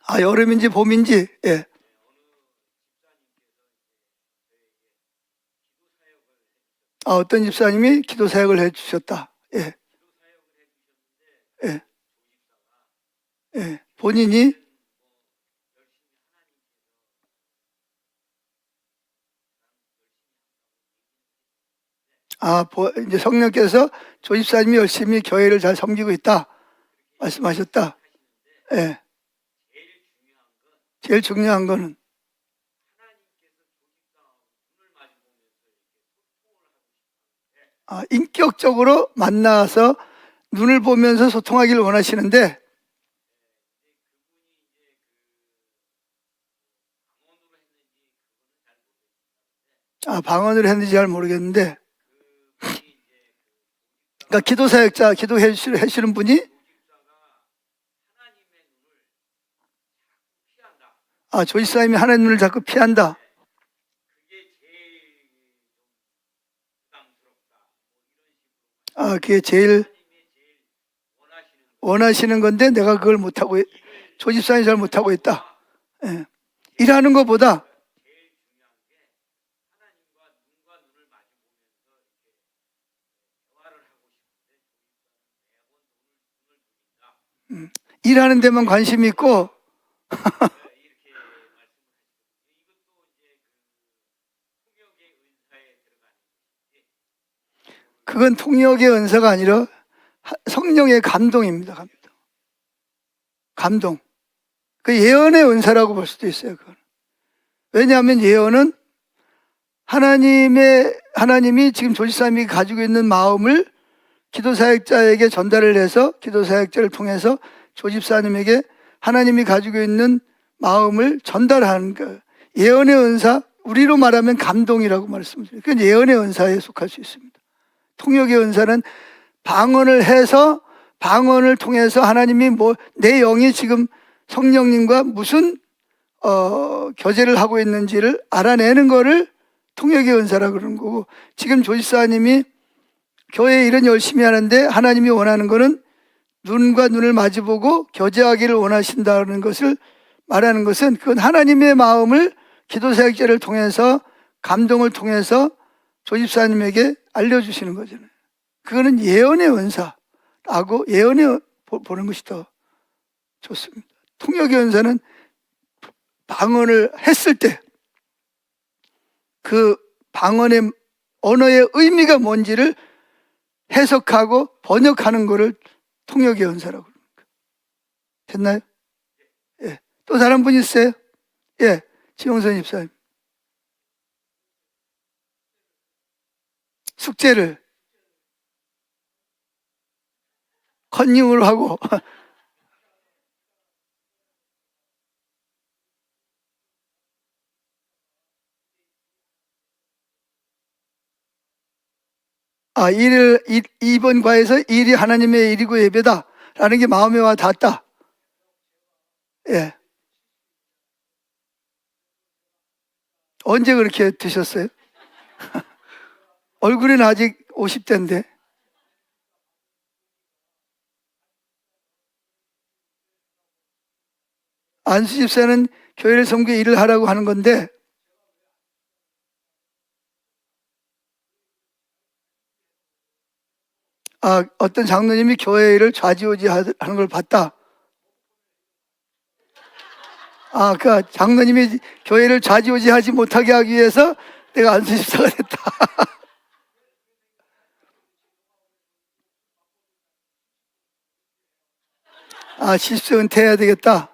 아, 여름인지 봄인지 예. 아, 어떤 집사님이 기도 사역을 해주셨다. 예. 예. 예. 본인이 이제 성령께서 조 집사님이 열심히 교회를 잘 섬기고 있다 말씀하셨다. 예. 제일 중요한 거는 인격적으로 만나서 눈을 보면서 소통하기를 원하시는데 방언을 했는지 잘 모르겠는데 그러니까 기도 사역자 기도해 주시는 분이 조이사님이 하나님 눈을 자꾸 피한다. 그게 제일 원하시는 건데 내가 그걸 못하고 조집사님이 잘 못하고 있다. 예. 일하는 것보다 일하는 데만 관심이 있고 그건 통역의 은사가 아니라 성령의 감동입니다. 감동. 그 예언의 은사라고 볼 수도 있어요. 그건. 왜냐하면 예언은 하나님이 지금 조지사님이 가지고 있는 마음을 기도사역자에게 전달을 해서 기도사역자를 통해서 조집사님에게 하나님이 가지고 있는 마음을 전달하는 거예요. 예언의 은사, 우리로 말하면 감동이라고 말씀드려요. 그건 예언의 은사에 속할 수 있습니다. 통역의 은사는 방언을 해서 방언을 통해서 하나님이 내 영이 지금 성령님과 무슨 교제를 하고 있는지를 알아내는 거를 통역의 은사라고 그러는 거고, 지금 조집사님이 교회 일은 열심히 하는데 하나님이 원하는 거는 눈과 눈을 마주보고 교제하기를 원하신다는 것을 말하는 것은 그건 하나님의 마음을 기도사역자를 통해서 감동을 통해서 조집사님에게 알려주시는 거잖아요. 그거는 예언의 은사라고 예언에 보는 것이 더 좋습니다. 통역의 은사는 방언을 했을 때 그 방언의 언어의 의미가 뭔지를 해석하고 번역하는 것을 통역의 은사라고 그럽니다. 됐나요? 예. 또 다른 분 있어요? 예. 지용선 집사님. 숙제를 컨닝을 하고 이번 과에서 일이 하나님의 일이고 예배다 라는 게 마음에 와 닿았다. 예. 언제 그렇게 드셨어요? 얼굴은 아직 50대인데. 안수 집사는 교회를 섬기고 일을 하라고 하는 건데, 어떤 장로님이 교회 일을 좌지우지 하는 걸 봤다. 그러니까 장로님이 교회를 좌지우지하지 못하게 하기 위해서 내가 안수 집사가 됐다. 실수 은퇴해야 되겠다.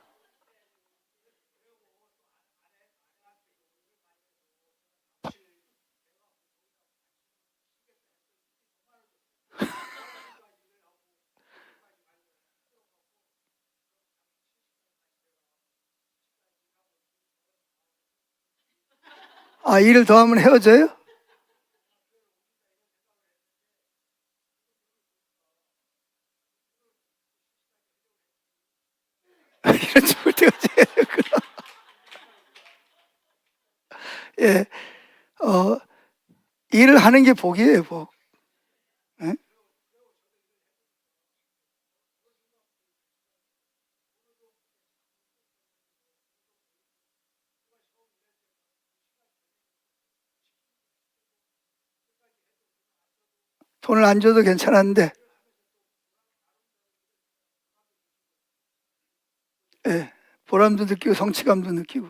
일을 더 하면 헤어져요? 이런 죽을 때까지 해야겠구나. 예, 일을 하는 게 복이에요, 복. 예? 돈을 안 줘도 괜찮았는데, 예, 보람도 느끼고 성취감도 느끼고.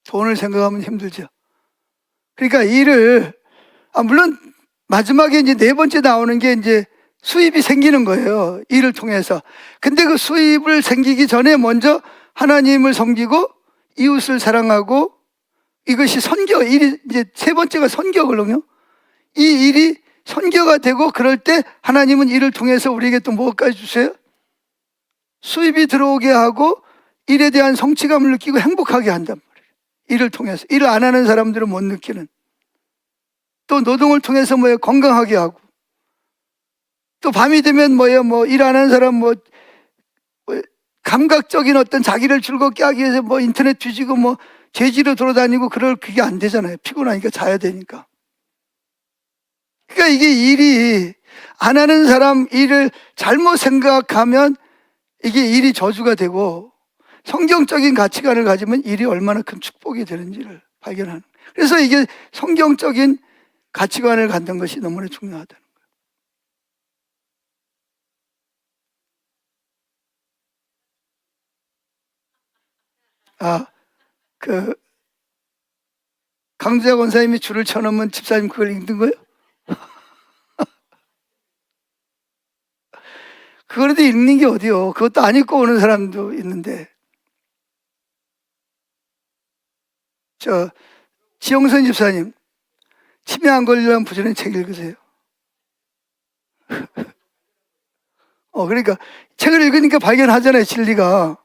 돈을 생각하면 힘들죠. 그러니까 일을, 물론 마지막에 이제 네 번째 나오는 게 이제 수입이 생기는 거예요. 일을 통해서. 근데 그 수입을 생기기 전에 먼저 하나님을 섬기고 이웃을 사랑하고, 이것이 선교, 일이 이제 세 번째가 선교거든요. 이 일이 선교가 되고 그럴 때 하나님은 이를 통해서 우리에게 또 무엇까지 주세요? 수입이 들어오게 하고 일에 대한 성취감을 느끼고 행복하게 한단 말이에요. 일을 통해서. 일을 안 하는 사람들은 못 느끼는. 또 노동을 통해서 건강하게 하고, 또 밤이 되면 일 안 하는 사람 감각적인 어떤 자기를 즐겁게 하기 위해서 인터넷 뒤지고 재지로 돌아다니고 그게 안 되잖아요. 피곤하니까 자야 되니까. 그러니까 이게 일이 안 하는 사람 일을 잘못 생각하면 이게 일이 저주가 되고, 성경적인 가치관을 가지면 일이 얼마나 큰 축복이 되는지를 발견하는. 그래서 이게 성경적인 가치관을 갖는 것이 너무나 중요하다는 거예요. 강두자 권사님이 줄을 쳐놓으면 집사님 그걸 읽는 거예요? 그거라도 읽는 게 어디요? 그것도 안 읽고 오는 사람도 있는데. 지영선 집사님, 치매 안 걸리려면 부지런히 책 읽으세요. 그러니까 책을 읽으니까 발견하잖아요, 진리가.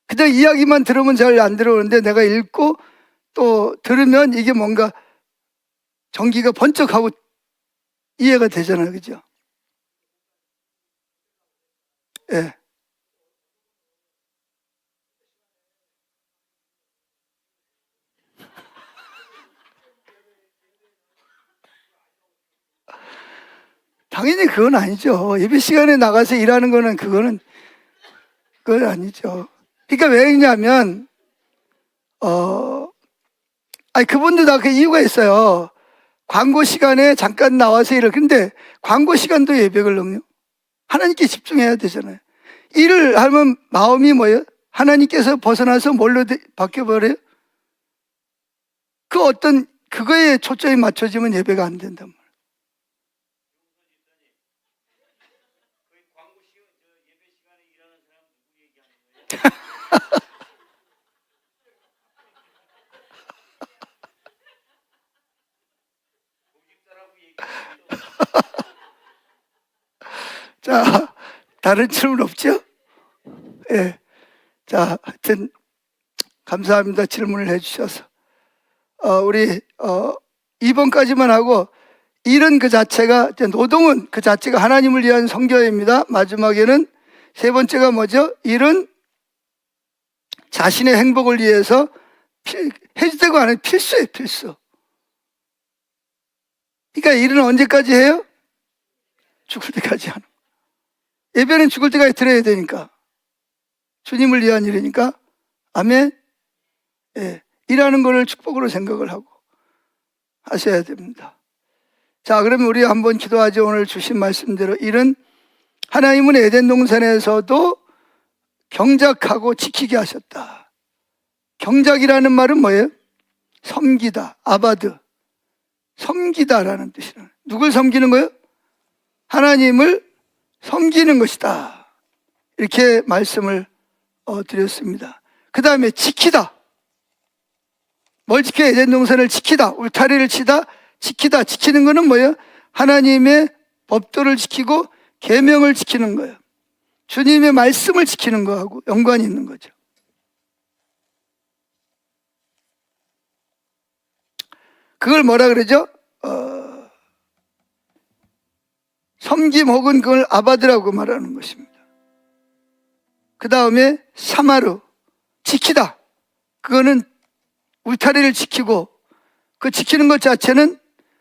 그냥 이야기만 들으면 잘 안 들어오는데 내가 읽고 또 들으면 이게 뭔가 전기가 번쩍하고 이해가 되잖아요, 그죠? 예. 당연히 그건 아니죠. 예배 시간에 나가서 일하는 거는 그건 아니죠. 그러니까 왜 그러냐면, 그분도 다 그 이유가 있어요. 광고 시간에 잠깐 나와서 일을. 근데 광고 시간도 예배거든요. 하나님께 집중해야 되잖아요. 일을 하면 마음이 뭐예요? 하나님께서 벗어나서 뭘로 바뀌어버려요? 그거에 초점이 맞춰지면 예배가 안 된단 말이에요. 자, 다른 질문 없죠? 예. 자, 하여튼, 감사합니다. 질문을 해주셔서. 우리, 2번까지만 하고, 일은 그 자체가, 노동은 그 자체가 하나님을 위한 선교입니다. 마지막에는 세 번째가 뭐죠? 일은 자신의 행복을 위해서 해도 되고 안 해도 필수예요, 필수. 그러니까 일은 언제까지 해요? 죽을 때까지 하는 거예요. 예배는 죽을 때까지 드려야 되니까. 주님을 위한 일이니까. 아멘. 예, 일하는 것을 축복으로 생각을 하고 하셔야 됩니다. 자, 그러면 우리 한번 기도하죠. 오늘 주신 말씀대로 일은 하나님은 에덴 동산에서도 경작하고 지키게 하셨다. 경작이라는 말은 뭐예요? 섬기다, 아바드. 섬기다라는 뜻이에요. 누굴 섬기는 거예요? 하나님을 섬기는 것이다. 이렇게 말씀을 드렸습니다. 그 다음에 지키다. 뭘 지켜야? 에덴 동산을 지키다. 울타리를 치다. 지키다. 지키는 거는 뭐예요? 하나님의 법도를 지키고 계명을 지키는 거예요. 주님의 말씀을 지키는 거하고 연관이 있는 거죠. 그걸 뭐라 그러죠? 섬김 혹은 그걸 아바드라고 말하는 것입니다. 그 다음에 사마르, 지키다. 그거는 울타리를 지키고 그 지키는 것 자체는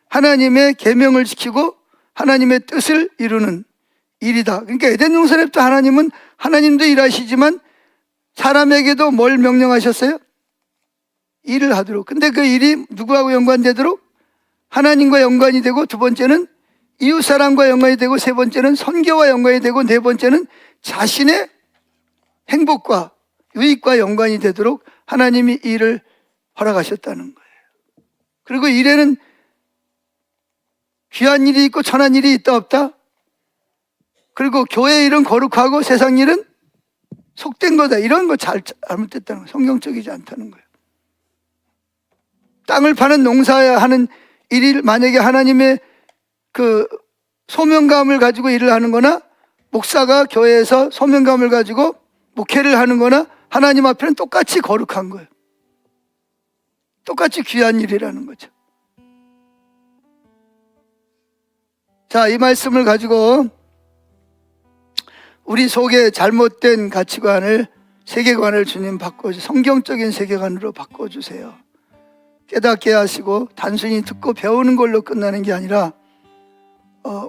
하나님의 계명을 지키고 하나님의 뜻을 이루는 일이다. 그러니까 에덴 동산에부터 하나님은 하나님도 일하시지만 사람에게도 뭘 명령하셨어요? 일을 하도록. 근데 그 일이 누구하고 연관되도록? 하나님과 연관이 되고, 두 번째는 이웃사람과 연관이 되고, 세 번째는 선교와 연관이 되고, 네 번째는 자신의 행복과 유익과 연관이 되도록 하나님이 일을 허락하셨다는 거예요. 그리고 일에는 귀한 일이 있고 천한 일이 있다 없다? 그리고 교회 일은 거룩하고 세상 일은 속된 거다. 이런 거 잘못됐다는 거예요. 성경적이지 않다는 거예요. 땅을 파는 농사하는 일이 만약에 하나님의 그 소명감을 가지고 일을 하는 거나 목사가 교회에서 소명감을 가지고 목회를 하는 거나 하나님 앞에는 똑같이 거룩한 거예요. 똑같이 귀한 일이라는 거죠. 자, 이 말씀을 가지고 우리 속에 잘못된 가치관을, 세계관을 주님 바꿔주세요. 성경적인 세계관으로 바꿔주세요. 깨닫게 하시고 단순히 듣고 배우는 걸로 끝나는 게 아니라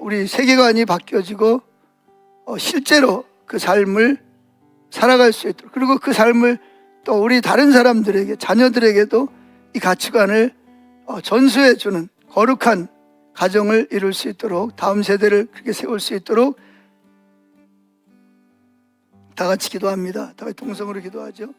우리 세계관이 바뀌어지고 실제로 그 삶을 살아갈 수 있도록, 그리고 그 삶을 또 우리 다른 사람들에게, 자녀들에게도 이 가치관을 전수해 주는 거룩한 가정을 이룰 수 있도록, 다음 세대를 그렇게 세울 수 있도록 다 같이 기도합니다. 다 같이 동성으로 기도하죠.